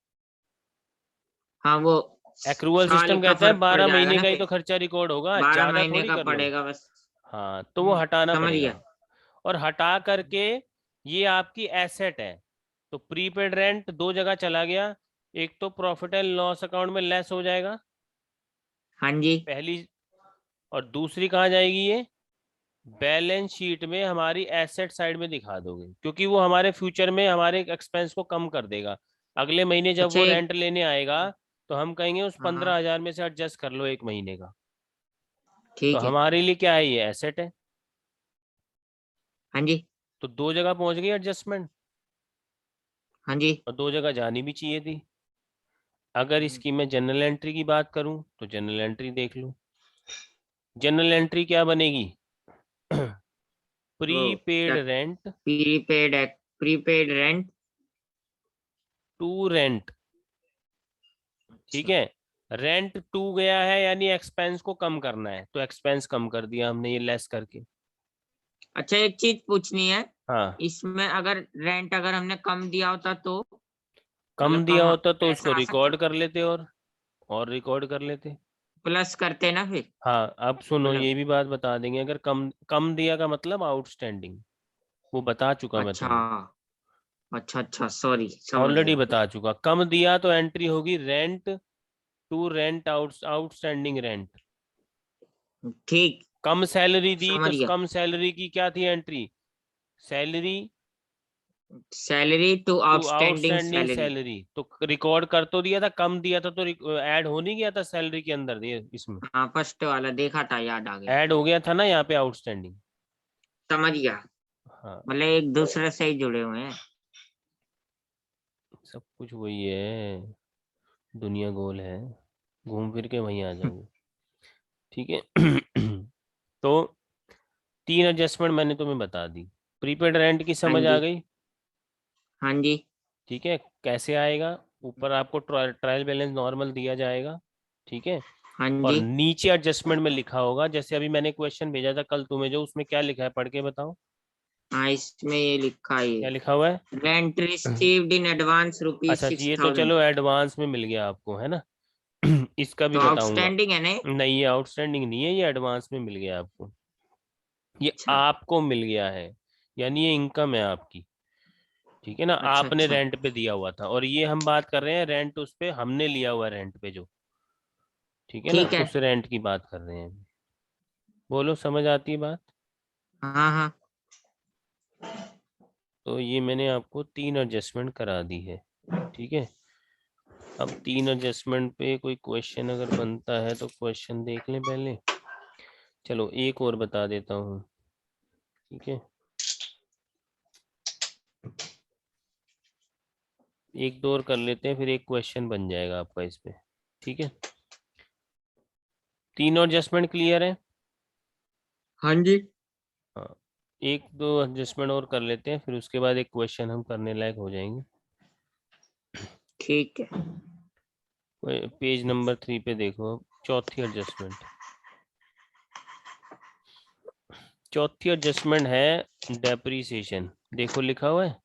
Speaker 2: हाँ वो
Speaker 1: एक्रूवल
Speaker 2: साल
Speaker 1: सिस्टम
Speaker 2: का
Speaker 1: कहता है
Speaker 2: फर्क पड़
Speaker 1: 12
Speaker 2: जाएगा
Speaker 1: महीने
Speaker 2: ना
Speaker 1: का ही तो
Speaker 2: फिर।
Speaker 1: खर्चा रिकॉर्ड होगा,
Speaker 2: 12
Speaker 1: ज्यादा
Speaker 2: महीने
Speaker 1: थोड़ी
Speaker 2: का
Speaker 1: कर लो।
Speaker 2: पड़ेगा बस।
Speaker 1: हाँ, तो वो हटाना
Speaker 2: समझ
Speaker 1: पड़ेगा।
Speaker 2: गया।
Speaker 1: और हटा करके ये आपकी एसेट है, तो प्रीपेड रेंट दो जगह चला गया, एक तो प्रॉफिट एंड लॉस अकाउंट में लेस हो जाएगा
Speaker 2: हाँ जी।
Speaker 1: पहली, और दूसरी कहाँ जाएगी ये, बैलेंस शीट में हमारी एसेट साइड में दिखा दोगे, क्योंकि वो हमारे फ्यूचर में हमारे एक्सपेंस को कम कर देगा। अगले महीने जब
Speaker 2: अच्छा
Speaker 1: वो
Speaker 2: एक।
Speaker 1: रेंट लेने आएगा, तो हम कहेंगे उस
Speaker 2: हाँ हाँ
Speaker 1: 15,000 में से एडजस्ट कर लो एक महीने का। तो
Speaker 2: ठीक है।
Speaker 1: हमारे लिए क्या है, ये एसेट है।
Speaker 2: हाँ जी।
Speaker 1: तो दो जगह पहुंच गई एडजस्टमेंट,
Speaker 2: हाँ जी।
Speaker 1: और दो जगह जानी भी चाहिए थी। अगर
Speaker 2: हम्म,
Speaker 1: इसकी मैं जनरल एंट्री की बात करूं, तो जनरल एंट्री देख लो। जनरल एंट्री क्या बनेगी?
Speaker 2: वो क्या?
Speaker 1: Prepaid rent
Speaker 2: prepaid rent.
Speaker 1: To rent, ठीक
Speaker 2: अच्छा
Speaker 1: है। रेंट टू गया है, यानी एक्सपेंस को कम करना है, तो एक्सपेंस कम कर दिया हमने ये लेस करके।
Speaker 2: अच्छा, एक चीज पूछनी है।
Speaker 1: हाँ,
Speaker 2: इसमें अगर रेंट अगर हमने कम दिया होता तो
Speaker 1: कम
Speaker 2: मतलब
Speaker 1: दिया
Speaker 2: कम
Speaker 1: होता तो उसको
Speaker 2: पैसा आ
Speaker 1: रिकॉर्ड
Speaker 2: सकता,
Speaker 1: कर लेते, और रिकॉर्ड कर लेते।
Speaker 2: प्लस करते ना फिर।
Speaker 1: हाँ, अब सुनो,
Speaker 2: मतलब
Speaker 1: ये भी बात बता देंगे, अगर कम कम दिया का मतलब आउटस्टैंडिंग, वो बता चुका मैं
Speaker 2: अच्छा
Speaker 1: तुम्हें,
Speaker 2: अच्छा अच्छा, सॉरी समझ
Speaker 1: ऑलरेडी
Speaker 2: गया फिर।
Speaker 1: बता चुका। कम दिया तो एंट्री होगी rent to rent outstanding rent.
Speaker 2: ठीक।
Speaker 1: कम सैलरी दी
Speaker 2: समझ
Speaker 1: तो
Speaker 2: गया।
Speaker 1: कम सैलरी की क्या थी entry, salary
Speaker 2: salary to
Speaker 1: to
Speaker 2: outstanding
Speaker 1: outstanding
Speaker 2: salary.
Speaker 1: Salary, तो रिकॉर्ड कर तो दिया था, कम दिया था तो ऐड हो नहीं गया था सैलरी के अंदर, ये इसमें
Speaker 2: हाँ फर्स्ट वाला देखा था, याद आ गया।
Speaker 1: ऐड हो गया था ना यहाँ पे आउटस्टैंडिंग।
Speaker 2: समझ गया।
Speaker 1: हाँ,
Speaker 2: मतलब एक दूसरे से ही जुड़े हुए हैं।
Speaker 1: सब कुछ वही है, दुनिया गोल है, घूम फिर के वहीं आ जाओगे, ठीक है। तो तीन एडजस्टमेंट मैंने तुम्हें बता दी। प्रीपेड रेंट की
Speaker 2: हाँ
Speaker 1: समझ आ
Speaker 2: जी।
Speaker 1: गई,
Speaker 2: हाँ जी।
Speaker 1: ठीक है। कैसे आएगा, ऊपर आपको ट्रायल बैलेंस नॉर्मल दिया जाएगा, ठीक है।
Speaker 2: हाँ
Speaker 1: और
Speaker 2: जी।
Speaker 1: नीचे एडजस्टमेंट में लिखा होगा, जैसे अभी मैंने क्वेश्चन भेजा था कल तुम्हें, जो उसमें क्या लिखा है पढ़ के बताओ,
Speaker 2: हाँ इसमें ये लिखा है।
Speaker 1: क्या लिखा हुआ है?
Speaker 2: Rent received in advance rupees
Speaker 1: अच्छा,
Speaker 2: सिक्स
Speaker 1: ये तो
Speaker 2: थाउजेंड
Speaker 1: चलो एडवांस में मिल गया आपको, है ना। इसका भी
Speaker 2: तो
Speaker 1: बताऊंगा।
Speaker 2: आउटस्टैंडिंग है ना?
Speaker 1: नहीं, ये आउटस्टैंडिंग नहीं है, ये एडवांस में मिल गया आपको, ये
Speaker 2: अच्छा
Speaker 1: आपको मिल गया है, यानी ये इनकम है आपकी, ठीक है ना।
Speaker 2: अच्छा
Speaker 1: आपने
Speaker 2: अच्छा।
Speaker 1: रेंट पे दिया हुआ था, और ये हम बात कर रहे हैं रेंट उस पे हमने लिया हुआ रेंट पे जो, ठीक है ना,
Speaker 2: ठीक है।
Speaker 1: उस रेंट की बात कर रहे हैं। बोलो, समझ आती है बात?
Speaker 2: हाँ हाँ।
Speaker 1: तो ये मैंने आपको तीन एडजस्टमेंट करा दी है, ठीक है। अब तीन एडजस्टमेंट पे कोई क्वेश्चन अगर बनता है तो क्वेश्चन देख लें पहले। चलो एक और बता देता हूँ, ठीक है। एक दो और कर लेते हैं, फिर एक क्वेश्चन बन जाएगा आपका इस पे, ठीक है। तीनों एडजस्टमेंट क्लियर है?
Speaker 2: हाँ जी।
Speaker 1: हाँ, एक दो एडजस्टमेंट और कर लेते हैं, फिर उसके बाद एक क्वेश्चन हम करने लायक हो जाएंगे।
Speaker 2: ठीक है।
Speaker 1: पेज नंबर 3 पे देखो, अब चौथी एडजस्टमेंट, चौथी एडजस्टमेंट है डेप्रीसिएशन। देखो लिखा हुआ है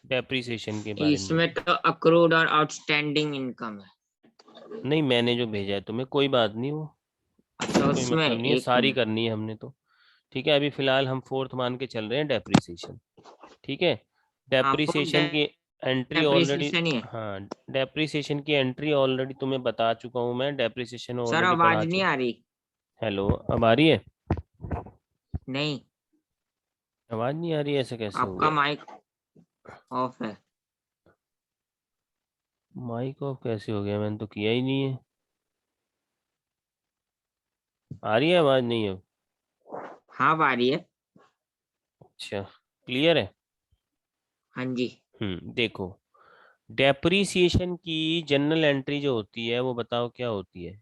Speaker 1: डेप्रीसिएशन के बारे में।
Speaker 2: इसमें तो अक्रूड और आउटस्टैंडिंग इनकम है।
Speaker 1: नहीं, मैंने जो भेजा है तुम्हें, कोई बात नहीं, वो
Speaker 2: अच्छा
Speaker 1: उससे कोई
Speaker 2: उसमें
Speaker 1: मतलब नहीं है,
Speaker 2: एक
Speaker 1: सारी
Speaker 2: मिनट।
Speaker 1: करनी है हमने तो, ठीक है। अभी फिलहाल हम फोर्थ मान के चल रहे हैं डेप्रीसिएशन, ठीक है।
Speaker 2: हाँ फुल
Speaker 1: डेप्रीसिएशन की एंट्री ऑलरेडी,
Speaker 2: डेप्रिसिएशन ही है।
Speaker 1: हाँ, डेप्रीसिएशन की एंट्री ऑलरेडी तुम्हें बता चुका हूँ मैं, डेप्रीसिएशन
Speaker 2: सर
Speaker 1: ऑलरेडी पढ़ा
Speaker 2: आवाज नहीं
Speaker 1: चुका।
Speaker 2: आ रही।
Speaker 1: हेलो, अब आ रही है?
Speaker 2: नहीं।
Speaker 1: आवाज नहीं आ रही है, ऐसा कैसे हो
Speaker 2: आपका
Speaker 1: गया?
Speaker 2: माइक ऑफ है।
Speaker 1: माइक ऑफ कैसे हो गया, मैंने तो किया ही नहीं है। आ रही है आवाज? नहीं है?
Speaker 2: हाँ अब आ रही है।
Speaker 1: अच्छा, क्लियर है।
Speaker 2: हाँ जी।
Speaker 1: देखो, डेप्रीसिएशन की जनरल एंट्री जो होती है वो बताओ क्या होती है।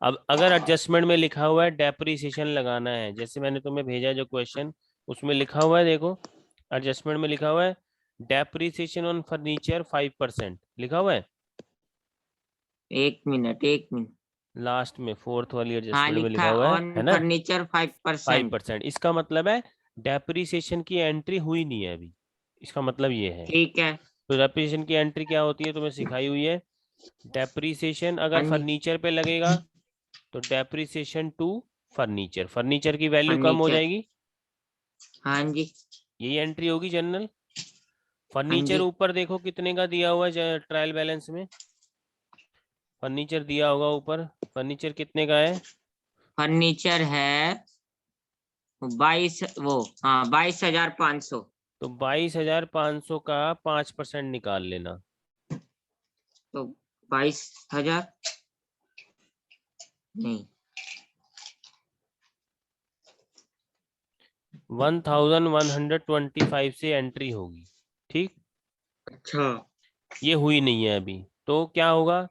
Speaker 1: अब अगर एडजस्टमेंट में लिखा हुआ है डेप्रिसिएशन लगाना है, जैसे मैंने तुम्हें भेजा जो क्वेश्चन, उसमें लिखा हुआ है, देखो एडजस्टमेंट में लिखा हुआ है डेप्रिसिएशन ऑन फर्नीचर 5% लिखा हुआ है।
Speaker 2: 1 मिनट।
Speaker 1: लास्ट में फोर्थ वाली
Speaker 2: हाँ
Speaker 1: एडजस्टमेंट में
Speaker 2: लिखा
Speaker 1: लिखा
Speaker 2: है
Speaker 1: हुआ है
Speaker 2: ऑन
Speaker 1: ना,
Speaker 2: फर्नीचर 5%।
Speaker 1: 5%। इसका मतलब है डेप्रिसिएशन की एंट्री हुई नहीं है अभी, इसका मतलब ये है।
Speaker 2: ठीक है।
Speaker 1: तो डेप्रिसिएशन की एंट्री क्या होती है तुम्हें सिखाई हुई है। डेप्रिसिएशन
Speaker 2: हाँ
Speaker 1: अगर
Speaker 2: जी।
Speaker 1: फर्नीचर पे लगेगा तो डेप्रिसिएशन टू फर्नीचर, फर्नीचर की वैल्यू कम हो
Speaker 2: फर्नीचर।
Speaker 1: जाएगी,
Speaker 2: हाँ जी।
Speaker 1: यही एंट्री होगी जनरल।
Speaker 2: हाँ
Speaker 1: फर्नीचर
Speaker 2: जी।
Speaker 1: ऊपर देखो कितने का दिया हुआ है ट्रायल बैलेंस में, फर्नीचर दिया होगा ऊपर, फर्नीचर कितने का है।
Speaker 2: फर्नीचर है 22, वो हाँ 22,500।
Speaker 1: तो 22,500 का 5% निकाल लेना।
Speaker 2: तो 22,000 नहीं।
Speaker 1: 1125 से एंट्री होगी, ठीक।
Speaker 2: अच्छा।
Speaker 1: ये हुई नहीं है अभी, तो क्या होगा,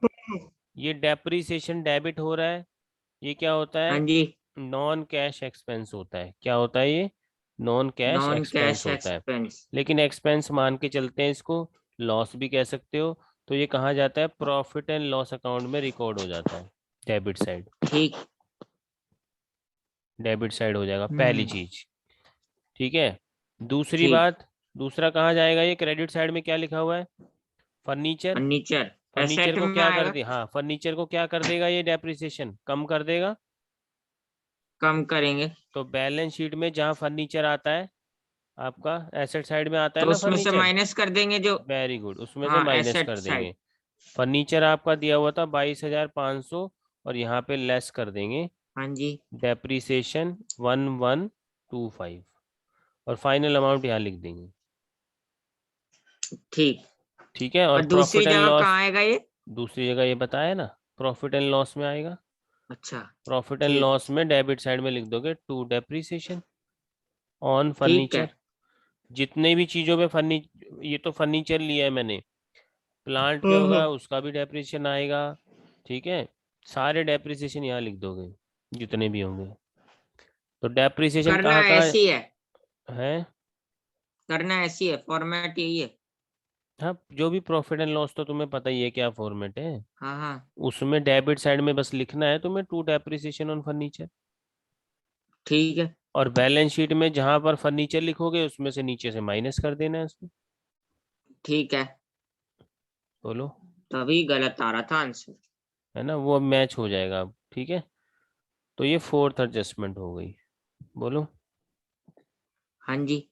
Speaker 1: ये डेप्रिसिएशन डेबिट हो रहा है, ये क्या होता
Speaker 2: हाँ
Speaker 1: है,
Speaker 2: जी।
Speaker 1: नॉन कैश एक्सपेंस होता है। क्या होता है ये, non cash
Speaker 2: non
Speaker 1: expense
Speaker 2: cash
Speaker 1: होता है।
Speaker 2: एक्सपेंस।
Speaker 1: लेकिन एक्सपेंस मान के चलते हैं इसको, लॉस भी कह सकते हो। तो ये कहाँ जाता है, प्रॉफिट एंड लॉस अकाउंट में रिकॉर्ड हो जाता है, डेबिट साइड,
Speaker 2: ठीक।
Speaker 1: डेबिट साइड हो जाएगा पहली
Speaker 2: हम्म।
Speaker 1: चीज, ठीक है। दूसरी
Speaker 2: ठीक।
Speaker 1: बात, दूसरा कहाँ जाएगा, ये क्रेडिट साइड में क्या लिखा हुआ है, फर्नीचर।
Speaker 2: फर्नीचर
Speaker 1: फर्नीचर
Speaker 2: एसेट
Speaker 1: को
Speaker 2: में
Speaker 1: क्या कर
Speaker 2: आएगा।
Speaker 1: दे, हाँ फर्नीचर को क्या कर देगा, ये डेप्रिसिएशन कम कर देगा।
Speaker 2: कम करेंगे।
Speaker 1: तो बैलेंस शीट में जहाँ फर्नीचर आता है, आपका एसेट साइड में आता है
Speaker 2: तो
Speaker 1: ना
Speaker 2: उसमें से
Speaker 1: फर्नीचर,
Speaker 2: माइनस कर देंगे जो।
Speaker 1: वेरी गुड, उसमें से
Speaker 2: हाँ
Speaker 1: माइनस
Speaker 2: एसेट
Speaker 1: कर
Speaker 2: साइड।
Speaker 1: देंगे। फर्नीचर आपका दिया हुआ था 22,500, और यहाँ पे लेस कर देंगे
Speaker 2: हाँ जी।
Speaker 1: डेप्रिसिएशन 1125, और फाइनल अमाउंट यहाँ लिख देंगे,
Speaker 2: ठीक।
Speaker 1: ठीक है। और
Speaker 2: और दूसरी
Speaker 1: प्रॉफिट एंड
Speaker 2: जगह
Speaker 1: लॉस,
Speaker 2: कहाँ आएगा ये?
Speaker 1: दूसरी जगह ये बताया ना, प्रॉफिट एंड लॉस में आएगा।
Speaker 2: अच्छा।
Speaker 1: प्रॉफिट एंड
Speaker 2: ठीक।
Speaker 1: लॉस में डेबिट साइड में लिख दोगे टू डेप्रिसिएशन ऑन
Speaker 2: ठीक है।
Speaker 1: फर्नीचर। जितने भी चीजों पे ये तो फर्नीचर लिया है मैंने, प्लांट पे
Speaker 2: हम्म।
Speaker 1: होगा उसका भी डेप्रिसिएशन आएगा, ठीक है। सारे डेप्रिसिएशन यहाँ लिख दोगे जितने भी होंगे। तो डेप्रिसिएशन
Speaker 2: करना
Speaker 1: कहाँ कहाँ
Speaker 2: ऐसी है।
Speaker 1: है।
Speaker 2: करना ऐसी है, फॉर्मेट यही है।
Speaker 1: हाँ, जो भी प्रॉफिट एंड लॉस तो तुम्हें पता ही है क्या फॉर्मेट है,
Speaker 2: हाँ हाँ।
Speaker 1: उसमें डेबिट साइड में बस लिखना है तुम्हें टू डेप्रिसिएशन ऑन फर्नीचर।
Speaker 2: ठीक है।
Speaker 1: और बैलेंस शीट में जहां पर फर्नीचर लिखोगे उसमें से नीचे से माइनस कर देना है उसमें।
Speaker 2: ठीक है।
Speaker 1: बोलो,
Speaker 2: तभी गलत आ रहा था आंसर।
Speaker 1: है ना, वो अब मैच हो जाएगा अब, ठीक है। तो ये फोर्थ एडजस्टमेंट हो गई, बोलो।
Speaker 2: हाँ जी।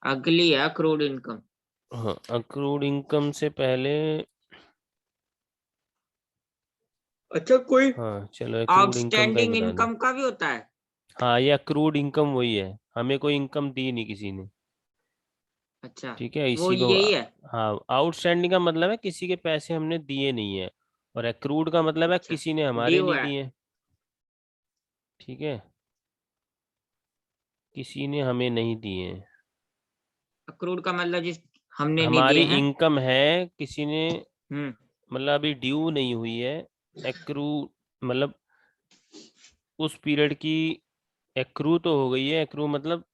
Speaker 2: अगली है अक्रूड इनकम।
Speaker 1: हाँ, अक्रूड इनकम से पहले,
Speaker 2: अच्छा, कोई
Speaker 1: हाँ चलो अक्रूड इनकम का ही
Speaker 2: आउटस्टैंडिंग
Speaker 1: बता दो।
Speaker 2: इनकम का भी होता है?
Speaker 1: हाँ, ये अक्रूड इनकम वही है, हमें कोई इनकम दी नहीं किसी ने,
Speaker 2: अच्छा।
Speaker 1: ठीक है,
Speaker 2: वो
Speaker 1: इसी को।
Speaker 2: यही है।
Speaker 1: हाँ, आउटस्टैंडिंग का मतलब है किसी के पैसे हमने दिए नहीं है, और अक्रूड का मतलब है
Speaker 2: अच्छा।
Speaker 1: किसी ने हमारे
Speaker 2: ड्यू
Speaker 1: नहीं
Speaker 2: है।
Speaker 1: दिए, ठीक है, किसी ने हमें नहीं दिए।
Speaker 2: अक्रूड का मतलब जिस हमने नहीं
Speaker 1: हमारी
Speaker 2: दिए हैं।
Speaker 1: इनकम है, किसी ने,
Speaker 2: हम्म।
Speaker 1: मतलब अभी ड्यू नहीं हुई है, एक्रू, मतलब उस पीरियड की एक्रू तो हो गई है, एक्रू मतलब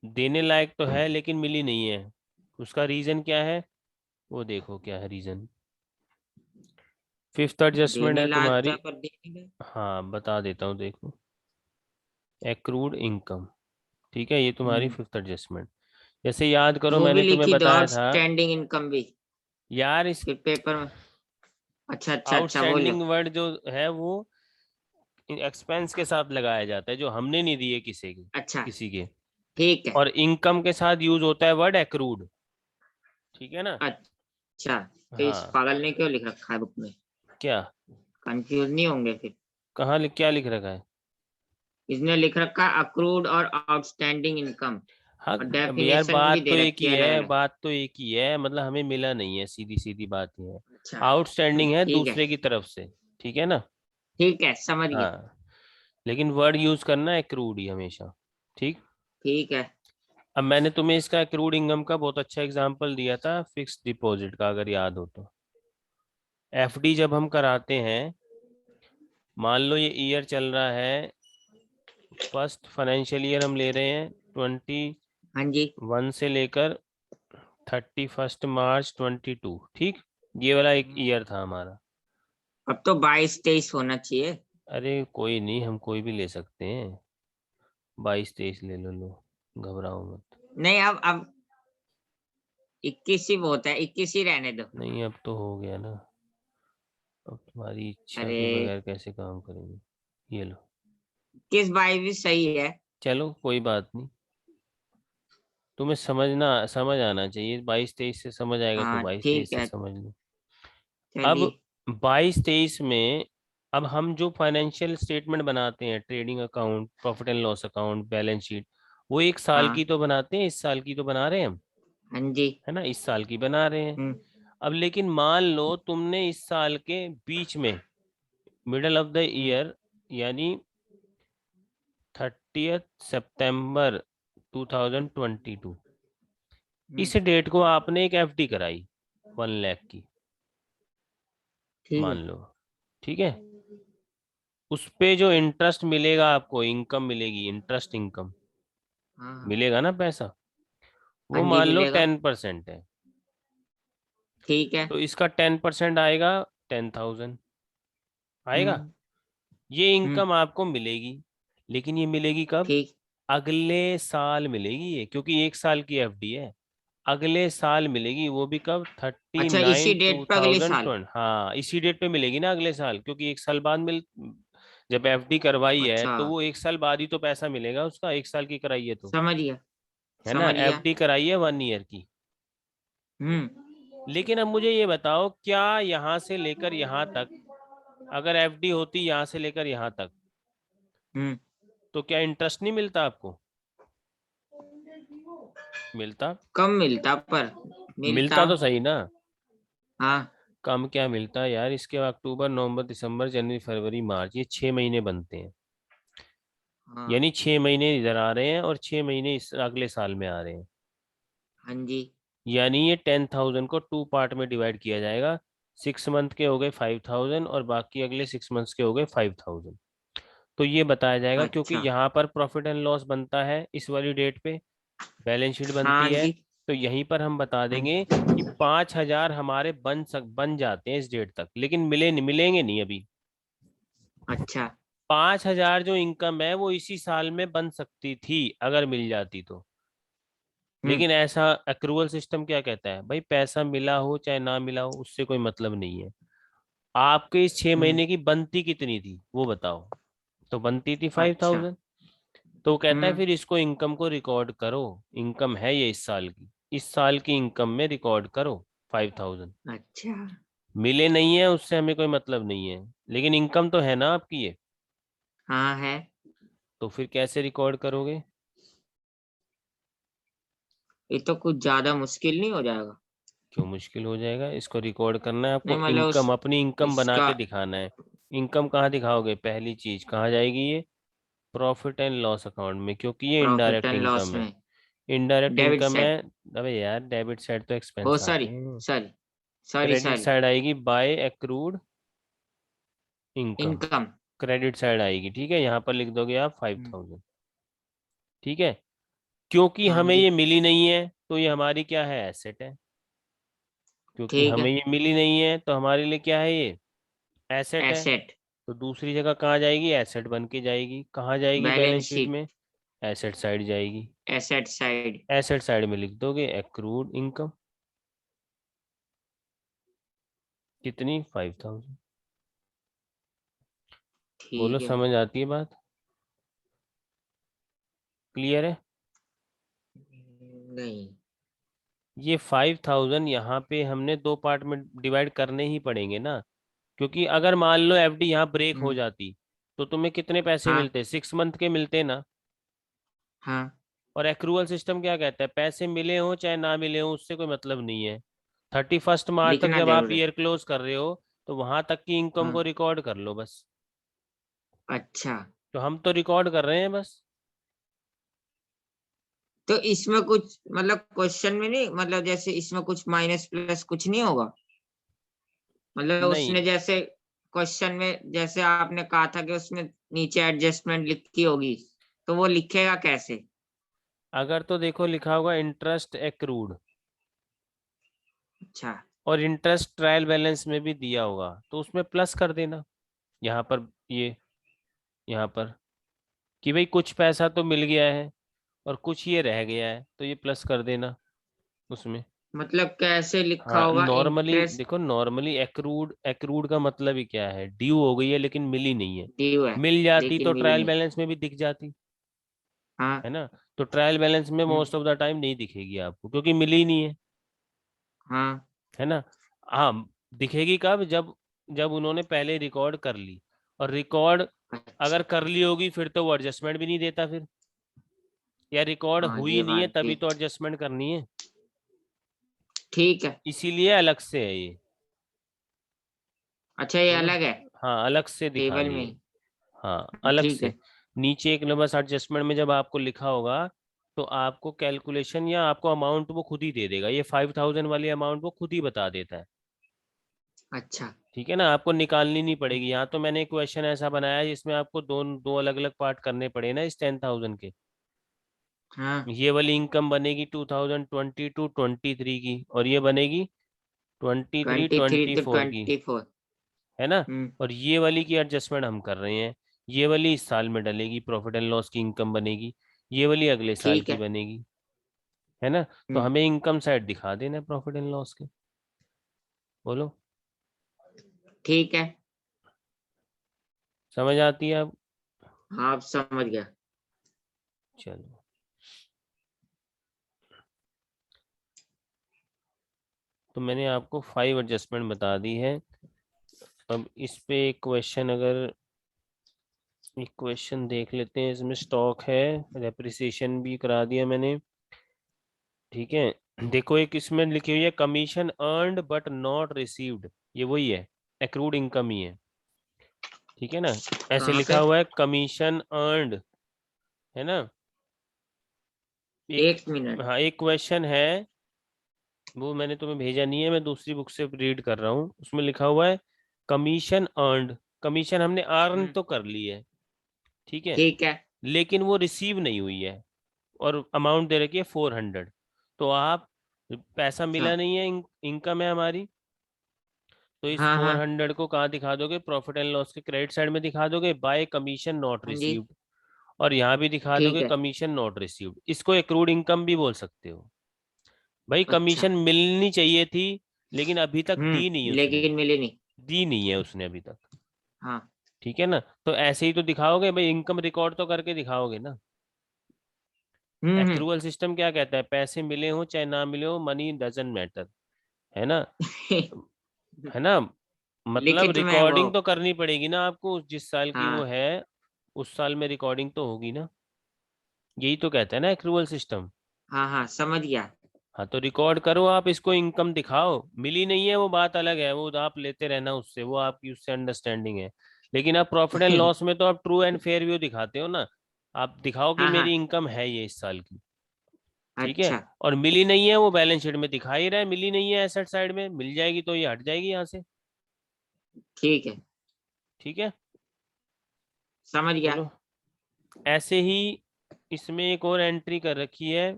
Speaker 1: देने लायक तो है लेकिन मिली नहीं है, उसका रीजन क्या है, वो देखो क्या है रीजन। फिफ्थ एडजस्टमेंट
Speaker 2: देने
Speaker 1: है
Speaker 2: लायक
Speaker 1: तुम्हारी,
Speaker 2: था पर दे नहीं गए।
Speaker 1: हाँ बता देता हूँ देखो, एक्रूड इनकम, ठीक है, ये तुम्हारी
Speaker 2: हम्म।
Speaker 1: Fifth adjustment. जैसे याद करो
Speaker 2: वो भी
Speaker 1: मैंने तुम्हें
Speaker 2: लिखी दो,
Speaker 1: बताया था,
Speaker 2: आउटस्टैंडिंग इनकम भी।
Speaker 1: यार इस
Speaker 2: फिर पेपर में। अच्छा वो लो।
Speaker 1: आउटस्टैंडिंग वर्ड जो है वो एक्सपेंस के साथ लगाया जाता है जो हमने नहीं दिए किसी की,
Speaker 2: अच्छा।
Speaker 1: किसी के।
Speaker 2: ठीक है।
Speaker 1: और इनकम के साथ यूज होता है वर्ड एक्रूड, ठीक है ना।
Speaker 2: अच्छा। तो इस
Speaker 1: हाँ,
Speaker 2: पागल ने क्यों लिख रखा है बुक में?
Speaker 1: क्या,
Speaker 2: कंफ्यूज नहीं होंगे फिर?
Speaker 1: कहाँ क्या लिख रखा है।
Speaker 2: इसने लिख रखा है अक्रूड और आउटस्टैंडिंग इनकम।
Speaker 1: हाँ,
Speaker 2: और
Speaker 1: अब यार
Speaker 2: डेफिनेशन भी
Speaker 1: बात तो
Speaker 2: दे
Speaker 1: एक
Speaker 2: रखी
Speaker 1: ही
Speaker 2: है अलग
Speaker 1: है,
Speaker 2: अलग।
Speaker 1: बात तो एक ही है, मतलब हमें मिला नहीं है, सीधी सीधी बात ये है।
Speaker 2: अच्छा।
Speaker 1: आउटस्टैंडिंग है
Speaker 2: ठीक है।
Speaker 1: दूसरे की तरफ से, ठीक है ना।
Speaker 2: ठीक है, समझ गया।
Speaker 1: हाँ, लेकिन वर्ड यूज करना है एक्रूड ही हमेशा, ठीक।
Speaker 2: ठीक है।
Speaker 1: अब मैंने तुम्हें इसका एक्रूड इनकम का बहुत अच्छा एग्जांपल दिया था फिक्स डिपॉजिट का, अगर याद हो तो। एफडी जब हम कराते हैं, मान लो ये ईयर चल रहा है, फर्स्ट फाइनेंशियल ईयर हम ले रहे हैं 21
Speaker 2: हाँ जी।
Speaker 1: से लेकर 31 मार्च 22, ठीक। ये वाला एक ईयर था हमारा।
Speaker 2: अब तो 22-23 होना चाहिए।
Speaker 1: अरे कोई नहीं, हम कोई भी ले सकते हैं, 22-23 ले लो, घबराओ मत।
Speaker 2: नहीं, अब 21 ही बहुत है, 21 ही रहने दो।
Speaker 1: नहीं, अब तो हो गया ना, अब तुम्हारी इच्छा
Speaker 2: अरे,
Speaker 1: के बगैर कैसे काम करेंगे। ये लो।
Speaker 2: 21-22 भी सही है।
Speaker 1: चलो कोई बात नहीं, तुम्हें समझ आना चाहिए, 22-23 से समझ आएगा तो
Speaker 2: हाँ,
Speaker 1: 22-23
Speaker 2: ठीक
Speaker 1: से
Speaker 2: है।
Speaker 1: समझ लो। अब
Speaker 2: चलिए।
Speaker 1: 22-23 में, अब हम जो फाइनेंशियल स्टेटमेंट बनाते हैं, trading account, profit and loss account, balance sheet, वो एक साल की
Speaker 2: हाँ।
Speaker 1: तो बनाते हैं, इस साल की तो बना रहे हैं हम,
Speaker 2: हाँ जी।
Speaker 1: है ना, इस साल की बना रहे हैं।
Speaker 2: हम्म।
Speaker 1: अब लेकिन मान लो तुमने इस साल के बीच में, middle of the
Speaker 2: hmm.
Speaker 1: Year, यानी 30 सितंबर 2022,
Speaker 2: हम्म।
Speaker 1: इस डेट को आपने एक एफडी कराई 1 लाख की,
Speaker 2: ठीक
Speaker 1: मान
Speaker 2: है।
Speaker 1: लो, ठीक है। उस पे जो इंटरेस्ट मिलेगा आपको, इनकम मिलेगी, इंटरेस्ट इनकम
Speaker 2: हाँ हाँ।
Speaker 1: मिलेगा ना पैसा,
Speaker 2: हाँ
Speaker 1: वो
Speaker 2: जी,
Speaker 1: मान लो
Speaker 2: मिलेगा।
Speaker 1: 10% है।
Speaker 2: ठीक है।
Speaker 1: तो इसका 10% आएगा, 10,000 आएगा।
Speaker 2: हम्म।
Speaker 1: ये
Speaker 2: हम्म।
Speaker 1: इनकम आपको मिलेगी, लेकिन ये मिलेगी कब?
Speaker 2: ठीक।
Speaker 1: अगले साल मिलेगी ये, क्योंकि एक साल की एफडी है। अगले साल मिलेगी, वो भी कब? थर्टी
Speaker 2: अच्छा, इसी
Speaker 1: नाइन टू
Speaker 2: डेट पर अगले
Speaker 1: थाउजेंड
Speaker 2: साल?
Speaker 1: ट्वेंटी हाँ, इसी डेट पे मिलेगी ना अगले साल, क्योंकि एक साल बाद मिल, जब एफडी करवाई है
Speaker 2: अच्छा,
Speaker 1: तो वो एक साल बाद ही तो पैसा मिलेगा उसका, एक साल की कराई है तो,
Speaker 2: समझ गया।
Speaker 1: है ना।
Speaker 2: समझ गया।
Speaker 1: एफडी कराई है 1 ईयर की।
Speaker 2: हम्म।
Speaker 1: लेकिन अब मुझे ये बताओ, क्या यहाँ से लेकर यहाँ तक, अगर एफडी होती यहाँ से लेकर यहाँ तक,
Speaker 2: हम्म।
Speaker 1: तो क्या इंटरेस्ट नहीं मिलता आपको? मिलता।
Speaker 2: कम मिलता पर मिलता।
Speaker 1: मिलता तो सही ना।
Speaker 2: हाँ।
Speaker 1: कम क्या मिलता यार, इसके अक्टूबर नवंबर दिसंबर जनवरी फरवरी मार्च, ये 6 महीने बनते हैं।
Speaker 2: हाँ।
Speaker 1: यानी 6 महीने इधर आ रहे हैं और 6 महीने इस अगले साल में आ रहे हैं।
Speaker 2: हाँ जी।
Speaker 1: यानी ये 10,000 को 2 पार्ट में डिवाइड किया जाएगा। 6 मंथ के हो गए 5,000 और बाकी अगले 6 मंथ्स के हो गए 5,000। तो ये बताया जाएगा, क्योंकि
Speaker 2: अच्छा।
Speaker 1: यहाँ पर प्रॉफिट एंड लॉस बनता है इस वाली डेट पे, बैलेंस शीट
Speaker 2: हाँ
Speaker 1: बनती है।
Speaker 2: जी।
Speaker 1: तो यहीं पर हम बता
Speaker 2: हाँ
Speaker 1: देंगे कि 5,000 हमारे बन जाते हैं इस डेट तक, लेकिन मिलेंगे नहीं अभी।
Speaker 2: अच्छा।
Speaker 1: 5,000 जो इनकम है वो इसी साल में बन सकती थी अगर मिल जाती तो।
Speaker 2: हम्म।
Speaker 1: लेकिन ऐसा अक्रूवल सिस्टम क्या कहता है भाई, पैसा मिला हो चाहे ना मिला हो उससे कोई मतलब नहीं है। आपके इस छह
Speaker 2: हम्म।
Speaker 1: महीने की बनती कितनी थी वो बताओ। तो बनती थी फाइव
Speaker 2: अच्छा।
Speaker 1: थाउजेंड तो वो कहता है
Speaker 2: हम्म।
Speaker 1: फिर इसको इनकम को रिकॉर्ड करो। इनकम है ये इस साल की, इस साल की इनकम में रिकॉर्ड करो 5,000।
Speaker 2: अच्छा।
Speaker 1: मिले नहीं है उससे हमें कोई मतलब नहीं है, लेकिन इनकम तो है ना आपकी ये।
Speaker 2: हाँ है।
Speaker 1: तो फिर कैसे रिकॉर्ड करोगे?
Speaker 2: ये तो कुछ ज्यादा मुश्किल नहीं हो जाएगा?
Speaker 1: क्यों मुश्किल हो जाएगा, इसको रिकॉर्ड करना है
Speaker 2: नहीं,
Speaker 1: आपको,
Speaker 2: मतलब
Speaker 1: इनकम,
Speaker 2: उस
Speaker 1: अपनी इनकम बना
Speaker 2: इसका
Speaker 1: के दिखाना है। इनकम कहाँ दिखाओगे, पहली चीज कहाँ जाएगी ये? प्रॉफिट एंड लॉस अकाउंट में, क्योंकि ये
Speaker 2: profit
Speaker 1: indirect
Speaker 2: and loss
Speaker 1: income है।
Speaker 2: में
Speaker 1: इनडायरेक्ट
Speaker 2: डेबिट
Speaker 1: इनकम है।
Speaker 2: साइड।
Speaker 1: अबे यार, डेबिट साइड तो
Speaker 2: ओ
Speaker 1: एक्सपेंस आते
Speaker 2: सॉरी,
Speaker 1: हैं।
Speaker 2: Sorry, sorry,
Speaker 1: credit
Speaker 2: sorry.
Speaker 1: Side आएगी by accrued income.
Speaker 2: Income.
Speaker 1: Credit side आएगी, ठीक है, यहाँ पर लिख दोगे आप 5,000, ठीक है। क्योंकि
Speaker 2: हाँ
Speaker 1: हमें
Speaker 2: जी।
Speaker 1: ये मिली नहीं है तो ये हमारी क्या है, एसेट है। क्योंकि
Speaker 2: ठीक
Speaker 1: हमें
Speaker 2: है।
Speaker 1: ये मिली नहीं है तो हमारे लिए क्या है ये, एसेट है।
Speaker 2: एसेट।
Speaker 1: तो दूसरी जगह कहाँ जाएगी, एसेट बन के जाएगी, कहाँ जाएगी बैलेंस
Speaker 2: बैलेंस
Speaker 1: शीट
Speaker 2: शीट।
Speaker 1: में? एसेट साइड जाएगी।
Speaker 2: Asset side.
Speaker 1: एसेट साइड में लिख दोगे एक्रूड इनकम, कितनी, 5,000। बोलो,
Speaker 2: ठीक है।
Speaker 1: समझ आती है बात? क्लियर है?
Speaker 2: नहीं।
Speaker 1: ये 5,000 यहाँ पे हमने 2 पार्ट में डिवाइड करने ही पड़ेंगे ना, क्योंकि अगर मान लो एफडी यहाँ ब्रेक हो
Speaker 2: हम्म।
Speaker 1: जाती तो तुम्हें कितने पैसे
Speaker 2: हाँ।
Speaker 1: मिलते, 6 मंथ के मिलते ना।
Speaker 2: हाँ।
Speaker 1: और एक्रूअल सिस्टम क्या कहता है, पैसे मिले हो चाहे ना मिले हो उससे कोई मतलब नहीं है। 31 मार्च तक
Speaker 2: लिखना
Speaker 1: जब आप
Speaker 2: जरूर है।
Speaker 1: ईयर क्लोज कर रहे हो तो वहां तक की इनकम को
Speaker 2: हाँ।
Speaker 1: रिकॉर्ड कर लो बस।
Speaker 2: अच्छा।
Speaker 1: तो हम तो रिकॉर्ड कर रहे हैं बस।
Speaker 2: तो इसमें कुछ मतलब क्वेश्चन में नहीं, मतलब जैसे इसमें कुछ माइनस प्लस कुछ नहीं होगा? मतलब
Speaker 1: नहीं,
Speaker 2: उसने जैसे क्वेश्चन में जैसे आपने कहा था कि उसमें नीचे एडजस्टमेंट लिखी होगी, तो वो लिखेगा कैसे?
Speaker 1: अगर तो देखो लिखा होगा इंटरेस्ट एक्रूड,
Speaker 2: अच्छा।
Speaker 1: और इंटरेस्ट ट्रायल बैलेंस में भी दिया होगा, तो उसमें प्लस कर देना यहाँ पर, ये यहाँ पर, कि भाई कुछ पैसा तो मिल गया है और कुछ ये रह गया है, तो ये प्लस कर देना उसमें।
Speaker 2: मतलब कैसे लिखा
Speaker 1: हाँ,
Speaker 2: होगा?
Speaker 1: नॉर्मली
Speaker 2: इंटरेस्ट
Speaker 1: देखो, नॉर्मली एक्रूड, एक्रूड का मतलब ही क्या है, ड्यू हो गई है लेकिन मिली नहीं है।
Speaker 2: ड्यू है
Speaker 1: मिल जाती
Speaker 2: लेकिन
Speaker 1: तो
Speaker 2: मिली
Speaker 1: ट्रायल
Speaker 2: नहीं।
Speaker 1: बैलेंस में भी दिख जाती,
Speaker 2: हाँ।
Speaker 1: है ना। तो ट्रायल बैलेंस में
Speaker 2: हम्म,
Speaker 1: मोस्ट ऑफ द टाइम नहीं दिखेगी आपको, क्योंकि मिली ही नहीं है,
Speaker 2: हाँ।
Speaker 1: है ना। हाँ, दिखेगी कब, जब जब उन्होंने पहले रिकॉर्ड कर ली, और रिकॉर्ड
Speaker 2: अच्छा।
Speaker 1: अगर कर ली होगी फिर तो वो एडजस्टमेंट भी नहीं देता फिर, या रिकॉर्ड
Speaker 2: हाँ,
Speaker 1: हुई
Speaker 2: ये
Speaker 1: नहीं है
Speaker 2: बात
Speaker 1: तभी
Speaker 2: भी
Speaker 1: तो एडजस्टमेंट करनी है,
Speaker 2: ठीक है।
Speaker 1: इसीलिए अलग से है ये,
Speaker 2: अच्छा, ये
Speaker 1: है ना।
Speaker 2: अलग है
Speaker 1: हाँ, अलग से
Speaker 2: टेबल
Speaker 1: दिखाई
Speaker 2: में
Speaker 1: है,
Speaker 2: ही।
Speaker 1: हाँ अलग
Speaker 2: ठीक
Speaker 1: से।
Speaker 2: है।
Speaker 1: नीचे एक बस एडजस्टमेंट में जब आपको लिखा होगा, तो आपको कैलकुलेशन या आपको अमाउंट वो खुद ही दे देगा, ये 5000 वाली अमाउंट वो खुद ही बता देता है,
Speaker 2: अच्छा।
Speaker 1: ठीक है ना। आपको निकालनी नहीं पड़ेगी। यहाँ तो मैंने एक क्वेश्चन ऐसा बनाया है जिसमें आपको दो दो अलग अलग पार्ट करने पड़े ना इस 10,000 के।
Speaker 2: हाँ।
Speaker 1: ये वाली इनकम बनेगी 2022-23 की, और ये बनेगी 23
Speaker 2: 23 to
Speaker 1: 24 की,
Speaker 2: 24।
Speaker 1: है ना।
Speaker 2: हम्म।
Speaker 1: और ये वाली की एडजस्टमेंट हम कर रहे हैं, ये वाली इस साल में डलेगी, प्रॉफिट एंड लॉस की इनकम बनेगी, ये वाली अगले साल
Speaker 2: ठीक
Speaker 1: की
Speaker 2: है।
Speaker 1: बनेगी, है ना। तो
Speaker 2: हम्म।
Speaker 1: हमें इनकम साइड दिखा देना है प्रॉफिट एंड लॉस के, बोलो,
Speaker 2: ठीक है।
Speaker 1: समझ आती है अब।
Speaker 2: हाँ, अब समझ गया।
Speaker 1: चलो, तो मैंने आपको 5 एडजस्टमेंट बता दी है। अब इस पे एक क्वेश्चन, अगर एक क्वेश्चन देख लेते हैं, इसमें स्टॉक है, डेप्रिसिएशन भी करा दिया मैंने, ठीक है। देखो एक इसमें लिखी हुई है commission earned but not received, ये वही है, एक्रूड इनकम ही है, ठीक है ना। ऐसे
Speaker 2: कहाँ
Speaker 1: लिखा
Speaker 2: पे?
Speaker 1: हुआ है कमीशन अर्नड, है ना। एक,
Speaker 2: एक मिनट।
Speaker 1: हाँ एक क्वेश्चन है, वो मैंने तुम्हें भेजा नहीं है, मैं दूसरी बुक से रीड कर रहा हूँ, उसमें लिखा हुआ है कमीशन अर्नड, कमीशन हमने अर्न
Speaker 2: हम्म।
Speaker 1: तो कर ली है, ठीक है,
Speaker 2: ठीक है।
Speaker 1: लेकिन वो रिसीव नहीं हुई है, और अमाउंट दे रखी है 400। तो आप, पैसा
Speaker 2: अच्छा।
Speaker 1: मिला नहीं है, इनकम है हमारी, तो इस
Speaker 2: हाँ, हाँ।
Speaker 1: 400 को कहाँ दिखा दोगे, प्रॉफिट एंड लॉस के क्रेडिट साइड में दिखा दोगे, बाय कमीशन नॉट
Speaker 2: हाँ जी।
Speaker 1: रिसीव्ड, और यहाँ भी दिखा
Speaker 2: ठीक
Speaker 1: दोगे
Speaker 2: है।
Speaker 1: Commission not received. इसको एक्रूड इनकम भी बोल सकते हो, भाई
Speaker 2: अच्छा।
Speaker 1: कमीशन मिलनी चाहिए थी लेकिन अभी तक दी नहीं उसने,
Speaker 2: लेकिन मिली नहीं।
Speaker 1: दी नहीं है उसने अभी तक,
Speaker 2: हाँ।
Speaker 1: ठीक है ना। तो ऐसे ही तो दिखाओगे भाई, इनकम रिकॉर्ड तो करके दिखाओगे ना।
Speaker 2: हम्म।
Speaker 1: एक्रूअल सिस्टम क्या कहता है, पैसे मिले हो चाहे ना मिले हो, मनी डजंट मैटर, है ना, है ना। मतलब
Speaker 2: लिखित में वो।
Speaker 1: रिकॉर्डिंग तो करनी पड़ेगी ना आपको, जिस साल की वो
Speaker 2: हाँ,
Speaker 1: है उस साल में रिकॉर्डिंग तो होगी ना, यही तो कहता है ना एक्रूअल सिस्टम।
Speaker 2: हाँ, हाँ, समझ गया।
Speaker 1: हाँ, तो रिकॉर्ड करो आप, इसको इनकम दिखाओ, मिली नहीं है वो बात अलग है, वो आप लेते रहना उससे, वो आपकी उससे अंडरस्टैंडिंग है। लेकिन आप प्रॉफिट एंड लॉस में तो आप ट्रू एंड फेयर व्यू दिखाते हो ना, आप दिखाओ कि
Speaker 2: हाँ, हाँ।
Speaker 1: मेरी इनकम है ये इस साल की, ठीक है।
Speaker 2: अच्छा।
Speaker 1: और मिली नहीं है वो बैलेंस शीट में दिखा ही रहा है, मिली नहीं है एसेट साइड में, मिल जाएगी तो ये हट जाएगी यहाँ से,
Speaker 2: ठीक है।
Speaker 1: ठीक है।
Speaker 2: समझ गया।
Speaker 1: चलो, ऐसे ही इसमें एक और एंट्री कर रखी है,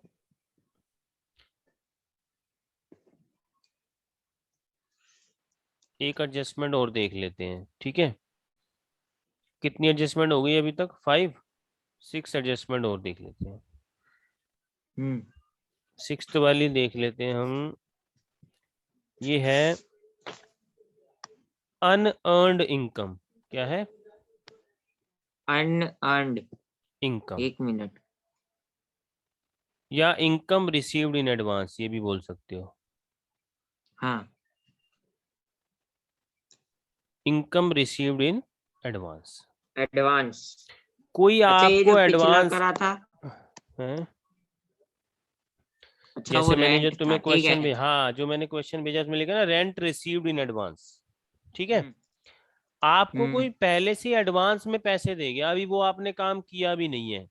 Speaker 1: एक एडजस्टमेंट और देख लेते हैं, ठीक है। कितनी एडजस्टमेंट हो गई अभी तक, 5, 6 एडजस्टमेंट और देख लेते हैं।
Speaker 2: हम्म।
Speaker 1: 6th वाली देख लेते हैं हम, ये है अनअर्नड इनकम, क्या है,
Speaker 2: अनअर्न्ड।
Speaker 1: इनकम,
Speaker 2: एक मिनट।
Speaker 1: या इनकम रिसीव्ड इन एडवांस, ये भी बोल सकते हो,
Speaker 2: हाँ।
Speaker 1: Income received in advance.
Speaker 2: Advance.
Speaker 1: कोई
Speaker 2: अच्छा, ये जो
Speaker 1: आपको
Speaker 2: पिछला
Speaker 1: एडवांस
Speaker 2: करा था।
Speaker 1: है,
Speaker 2: अच्छा, वो
Speaker 1: जैसे मैंने जो
Speaker 2: रेंट था,
Speaker 1: तुम्हें
Speaker 2: ठीक
Speaker 1: क्वेश्चन
Speaker 2: है।
Speaker 1: भेजा, हाँ जो मैंने क्वेश्चन भेजा उसमें लिखा ना रेंट रिसीव्ड इन एडवांस, ठीक है।
Speaker 2: हम्म।
Speaker 1: आपको
Speaker 2: हम्म।
Speaker 1: कोई पहले से एडवांस में पैसे दे गया, अभी वो आपने काम किया भी नहीं है,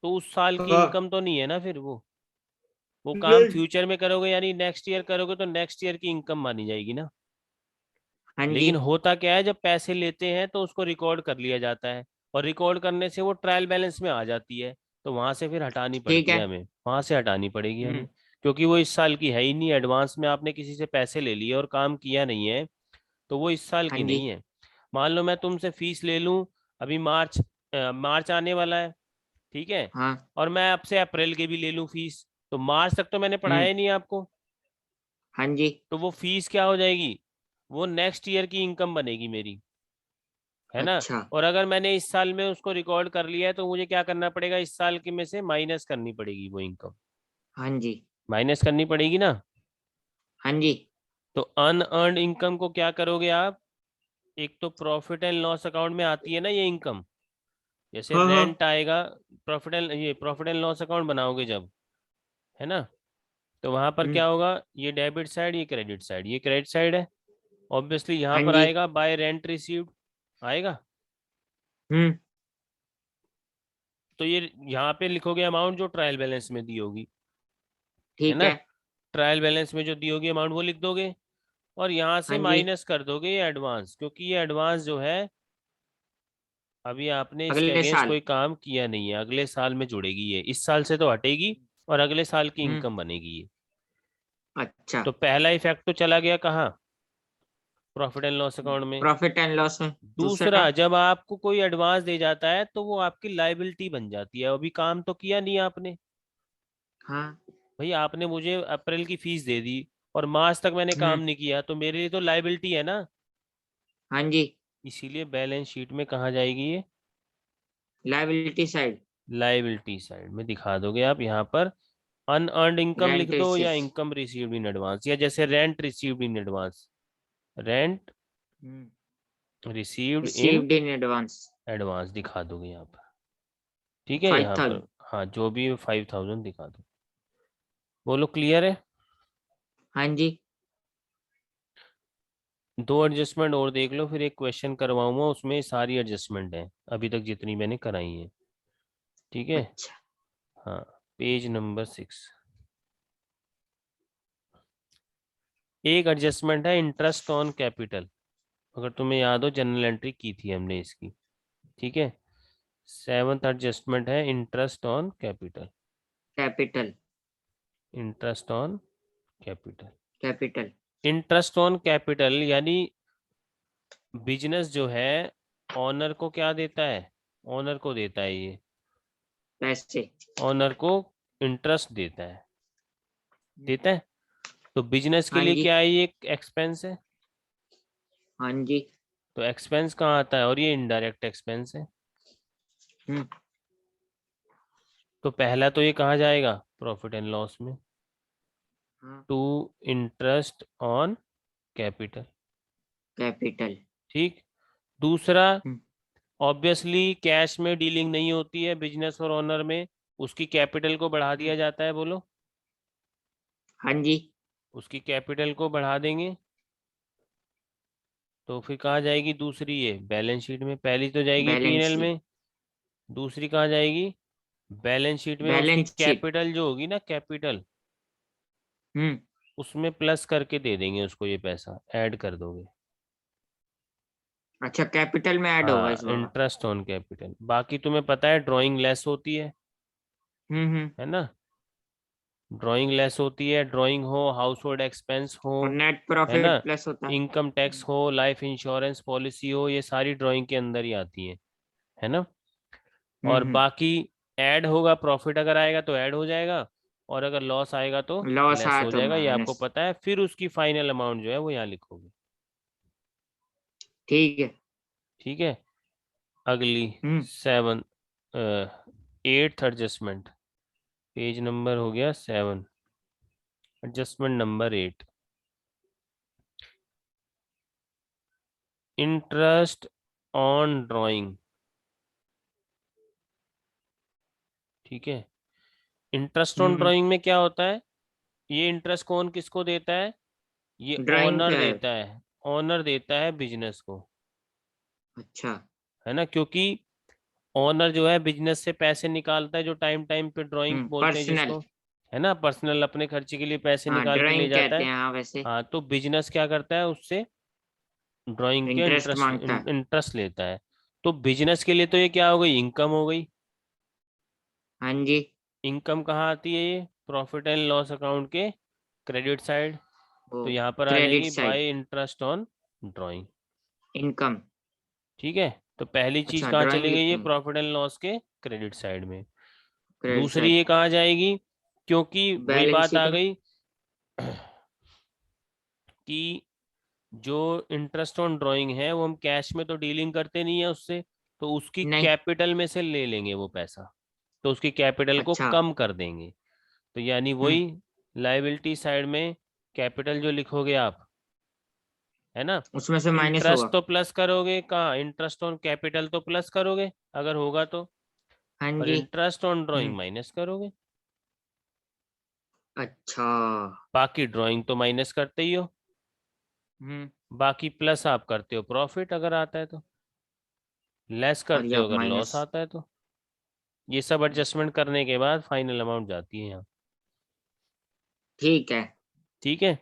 Speaker 1: तो उस साल की
Speaker 2: हाँ।
Speaker 1: इनकम तो नहीं है ना फिर वो काम
Speaker 2: नहीं।
Speaker 1: फ्यूचर में करोगे, यानी नेक्स्ट ईयर करोगे तो नेक्स्ट ईयर की इनकम मानी जाएगी ना,
Speaker 2: हाँ जी।
Speaker 1: लेकिन होता क्या है, जब पैसे लेते हैं तो उसको रिकॉर्ड कर लिया जाता है, और रिकॉर्ड करने से वो ट्रायल बैलेंस में आ जाती है, तो वहां से फिर हटानी
Speaker 2: ठीक
Speaker 1: पड़ती है
Speaker 2: है।
Speaker 1: हमें, वहां से हटानी पड़ेगी हमें,
Speaker 2: हम्म।
Speaker 1: क्योंकि वो इस साल की है ही नहीं। एडवांस में आपने किसी से पैसे ले लिए और काम किया नहीं है, तो वो इस साल
Speaker 2: हाँ
Speaker 1: की
Speaker 2: जी।
Speaker 1: नहीं है। मान लो मैं तुमसे फीस ले लूं, अभी मार्च आने वाला है, ठीक है,
Speaker 2: हाँ।
Speaker 1: और मैं आपसे अप्रैल के भी ले लूं फीस, तो मार्च तक तो मैंने पढ़ाया
Speaker 2: हम्म।
Speaker 1: ही नहीं आपको,
Speaker 2: हाँ जी।
Speaker 1: तो वो फीस क्या हो जाएगी, वो नेक्स्ट ईयर की इनकम बनेगी मेरी, है ना।
Speaker 2: अच्छा।
Speaker 1: और अगर मैंने इस साल में उसको रिकॉर्ड कर लिया है, तो मुझे क्या करना पड़ेगा, इस साल के में से माइनस करनी पड़ेगी वो इनकम,
Speaker 2: हाँ जी।
Speaker 1: माइनस करनी पड़ेगी ना।
Speaker 2: हाँ जी।
Speaker 1: तो अनअर्न्ड इनकम को क्या करोगे आप, एक तो प्रॉफिट एंड लॉस अकाउंट में आती है ना ये इनकम, जैसे
Speaker 2: हाँ हाँ।
Speaker 1: रेंट आएगा, प्रॉफिट एंड लॉस अकाउंट बनाओगे जब, है ना, तो वहां पर
Speaker 2: हम्म।
Speaker 1: क्या होगा, ये डेबिट साइड, ये क्रेडिट साइड, ये क्रेडिट साइड है, ऑब्वियसली यहाँ
Speaker 2: हाँ
Speaker 1: पर
Speaker 2: जी।
Speaker 1: आएगा बाय रेंट रिसीव्ड, आएगा।
Speaker 2: हम्म।
Speaker 1: तो ये यहाँ पे लिखोगे अमाउंट जो ट्रायल बैलेंस में दी होगी, है
Speaker 2: ठीक
Speaker 1: ना,
Speaker 2: है।
Speaker 1: ट्रायल बैलेंस में जो दी होगी अमाउंट वो लिख दोगे, और यहाँ
Speaker 2: हाँ
Speaker 1: से
Speaker 2: जी।
Speaker 1: माइनस कर दोगे ये एडवांस, क्योंकि ये एडवांस जो है, अभी आपने इसके
Speaker 2: अगले
Speaker 1: अगेंस्ट
Speaker 2: साल।
Speaker 1: कोई काम किया नहीं है, अगले साल में जुड़ेगी ये, इस साल से तो हटेगी, और अगले साल की
Speaker 2: हम्म।
Speaker 1: इनकम बनेगी ये।
Speaker 2: अच्छा।
Speaker 1: तो पहला इफेक्ट तो चला गया कहाँ, प्रॉफिट एंड लॉस अकाउंट में।
Speaker 2: प्रॉफिट एंड लॉस में।
Speaker 1: दूसरा,
Speaker 2: दूसरा।
Speaker 1: जब आपको कोई एडवांस दे जाता है तो वो आपकी लाइबिलिटी बन जाती है, अभी काम तो किया नहीं आपने,
Speaker 2: हाँ।
Speaker 1: भाई आपने मुझे अप्रैल की फीस दे दी और मार्च तक मैंने काम
Speaker 2: हम्म।
Speaker 1: नहीं किया, तो मेरे लिए तो लाइबिलिटी है ना,
Speaker 2: हाँ जी।
Speaker 1: इसीलिए बैलेंस शीट में कहाँ जाएगी ये,
Speaker 2: लाइबिलिटी साइड।
Speaker 1: लाइबिलिटी साइड में दिखा दोगे आप यहाँ पर, अनअर्न्ड इनकम लिख
Speaker 2: रेंट
Speaker 1: दो या
Speaker 2: receive.
Speaker 1: Income received in advance, या जैसे rent received in advance, rent received in
Speaker 2: received in advance.
Speaker 1: Advance दिखा दोगे यहाँ पर, ठीक है,
Speaker 2: फाइव
Speaker 1: यहाँ पर,
Speaker 2: थाउजेंड
Speaker 1: हाँ जो भी 5,000 दिखा दो। बोलो क्लियर है।
Speaker 2: हाँ जी।
Speaker 1: दो एडजस्टमेंट और देख लो, फिर एक क्वेश्चन करवाऊंगा, उसमें सारी एडजस्टमेंट है अभी तक जितनी मैंने कराई है, ठीक है।
Speaker 2: अच्छा।
Speaker 1: हाँ, पेज नंबर 6, एक एडजस्टमेंट है इंटरेस्ट ऑन कैपिटल, अगर तुम्हें याद हो जनरल एंट्री की थी हमने इसकी, ठीक है। सेवंथ एडजस्टमेंट है interest on capital,
Speaker 2: capital.
Speaker 1: Interest on capital,
Speaker 2: capital.
Speaker 1: Interest on capital यानी बिजनेस जो है ऑनर को क्या देता है, ऑनर को देता है ये,
Speaker 2: पैसे।
Speaker 1: ऑनर को इंटरेस्ट देता है, देता है, तो बिजनेस के
Speaker 2: हाँ
Speaker 1: लिए
Speaker 2: जी।
Speaker 1: क्या है, ये एक एक्सपेंस है,
Speaker 2: हाँ जी।
Speaker 1: तो एक्सपेंस कहाँ आता है, और ये इनडायरेक्ट एक्सपेंस है,
Speaker 2: हम्म।
Speaker 1: तो पहला तो ये कहाँ जाएगा, प्रॉफिट एंड लॉस में,
Speaker 2: हाँ।
Speaker 1: To interest on capital,
Speaker 2: capital.
Speaker 1: ठीक। दूसरा,
Speaker 2: हम्म।
Speaker 1: ऑब्वियसली कैश में डीलिंग नहीं होती है बिजनेस और ओनर में, उसकी कैपिटल को बढ़ा
Speaker 2: हम्म।
Speaker 1: दिया जाता है, बोलो,
Speaker 2: हाँ जी।
Speaker 1: उसकी कैपिटल को बढ़ा देंगे, तो फिर कहाँ जाएगी दूसरी, ये बैलेंस शीट में, पहली तो जाएगी
Speaker 2: बैलेंस
Speaker 1: पीएनएल
Speaker 2: शीट।
Speaker 1: में, दूसरी कहाँ जाएगी, बैलेंस शीट में, उसकी
Speaker 2: बैलेंस शीट।
Speaker 1: कैपिटल जो होगी ना, कैपिटल,
Speaker 2: हम्म।
Speaker 1: उसमें प्लस करके दे देंगे उसको, ये पैसा ऐड कर दोगे,
Speaker 2: अच्छा, कैपिटल में ऐड होगा
Speaker 1: हाँ
Speaker 2: इस बार।
Speaker 1: Interest on capital. बाकी तुम्हें पता है ड्राइंग लेस होती
Speaker 2: हम्म।
Speaker 1: है ना, ड्राइंग लेस होती है, ड्राइंग हो, हाउस होल्ड एक्सपेंस हो,
Speaker 2: और नेट
Speaker 1: है ना,
Speaker 2: प्रॉफिट प्लस होता है।
Speaker 1: इनकम टैक्स हो, लाइफ इंश्योरेंस पॉलिसी हो, ये सारी ड्राइंग के अंदर ही आती है ना। और
Speaker 2: हम्म।
Speaker 1: बाकी ऐड होगा, प्रॉफिट अगर आएगा तो ऐड हो जाएगा, और अगर लॉस आएगा तो
Speaker 2: लॉस
Speaker 1: लेस
Speaker 2: आया
Speaker 1: हो
Speaker 2: तो
Speaker 1: जाएगा, ये आपको
Speaker 2: माइनस।
Speaker 1: पता है, फिर उसकी फाइनल अमाउंट जो है वो यहाँ लिखोगे,
Speaker 2: ठीक है।
Speaker 1: ठीक है। अगली
Speaker 2: हम्म।
Speaker 1: Seven, eighth adjustment, page number हो गया 7, adjustment number 8, interest on drawing, ठीक है। Interest on
Speaker 2: hmm.
Speaker 1: ड्राइंग में क्या होता है, ये इंटरेस्ट कौन किसको देता है, ये
Speaker 2: ड्राइंग
Speaker 1: ओनर
Speaker 2: पे है।
Speaker 1: देता है, ओनर देता है बिजनेस को,
Speaker 2: अच्छा।
Speaker 1: है ना, क्योंकि ओनर जो है बिजनेस से पैसे निकालता है, जो टाइम टाइम पे ड्राइंग बोलते हैं
Speaker 2: पर्सनल।
Speaker 1: जिसको, है ना, पर्सनल अपने खर्चे के लिए पैसे
Speaker 2: हाँ,
Speaker 1: निकाल के ले
Speaker 2: ड्राइंग
Speaker 1: जाता
Speaker 2: कहते
Speaker 1: है।
Speaker 2: हैं हाँ वैसे।
Speaker 1: हाँ, तो बिजनेस क्या करता है उससे, ड्राइंग के
Speaker 2: इंटरेस्ट मांगता है।
Speaker 1: इंटरेस्ट लेता है। तो बिजनेस के लिए तो ये क्या हो गई, इनकम हो गई।
Speaker 2: हाँ जी।
Speaker 1: इनकम कहाँ आती है, ये प्रॉफिट एंड लॉस अकाउंट के क्रेडिट साइड।
Speaker 2: वो
Speaker 1: तो यहाँ पर आ
Speaker 2: क्रेडिट
Speaker 1: जाएगी
Speaker 2: side,
Speaker 1: bye interest on drawing.
Speaker 2: Income.
Speaker 1: ठीक है, तो पहली चीज
Speaker 2: अच्छा,
Speaker 1: कहाँ
Speaker 2: ड्राइंग
Speaker 1: चली गई, ये
Speaker 2: लिखनी,
Speaker 1: प्रॉफिट एंड लॉस के क्रेडिट साइड में।
Speaker 2: क्रेडिट
Speaker 1: दूसरी
Speaker 2: साइड,
Speaker 1: ये कहाँ जाएगी, क्योंकि वही
Speaker 2: बैलेंस
Speaker 1: बात
Speaker 2: शीट
Speaker 1: आ
Speaker 2: में।
Speaker 1: गई कि जो इंटरेस्ट ऑन ड्राइंग है वो हम कैश में तो डीलिंग करते नहीं है उससे, तो उसकी
Speaker 2: नहीं।
Speaker 1: कैपिटल में से ले लेंगे वो पैसा, तो उसकी कैपिटल को
Speaker 2: अच्छा।
Speaker 1: कम कर देंगे। तो यानी
Speaker 2: हम्म।
Speaker 1: वही लाइबिलिटी साइड में कैपिटल जो लिखोगे आप, है ना,
Speaker 2: उसमें से माइनस
Speaker 1: इंटरेस्ट
Speaker 2: होगा।
Speaker 1: तो प्लस करोगे, कहाँ इंटरेस्ट ऑन कैपिटल तो प्लस करोगे अगर होगा तो,
Speaker 2: हाँ
Speaker 1: और
Speaker 2: जी।
Speaker 1: इंटरेस्ट ऑन ड्राइंग
Speaker 2: हम्म।
Speaker 1: माइनस करोगे।
Speaker 2: अच्छा।
Speaker 1: बाकी ड्राइंग तो माइनस करते ही हो,
Speaker 2: हम्म।
Speaker 1: बाकी प्लस आप करते हो प्रॉफिट अगर आता है तो, लेस
Speaker 2: और ये
Speaker 1: करते हो
Speaker 2: आप
Speaker 1: अगर लॉस
Speaker 2: माइनस।
Speaker 1: आता है तो। ये सब एडजस्टमेंट करने के बाद फाइनल अमाउंट जाती है यहाँ।
Speaker 2: ठीक है।
Speaker 1: ठीक है,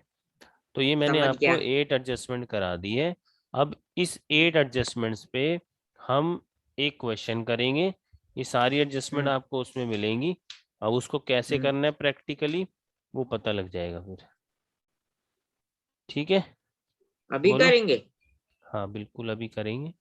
Speaker 1: तो ये मैंने
Speaker 2: समझ
Speaker 1: आपको
Speaker 2: गया।
Speaker 1: 8 एडजस्टमेंट करा दी है। अब इस 8 एडजस्टमेंट्स पे हम एक क्वेश्चन करेंगे। ये सारी एडजस्टमेंट
Speaker 2: हम्म।
Speaker 1: आपको उसमें मिलेंगी। अब उसको कैसे
Speaker 2: हम्म।
Speaker 1: करना है प्रैक्टिकली वो पता लग जाएगा फिर। ठीक है,
Speaker 2: अभी
Speaker 1: बोलो।
Speaker 2: करेंगे?
Speaker 1: हाँ बिल्कुल अभी करेंगे।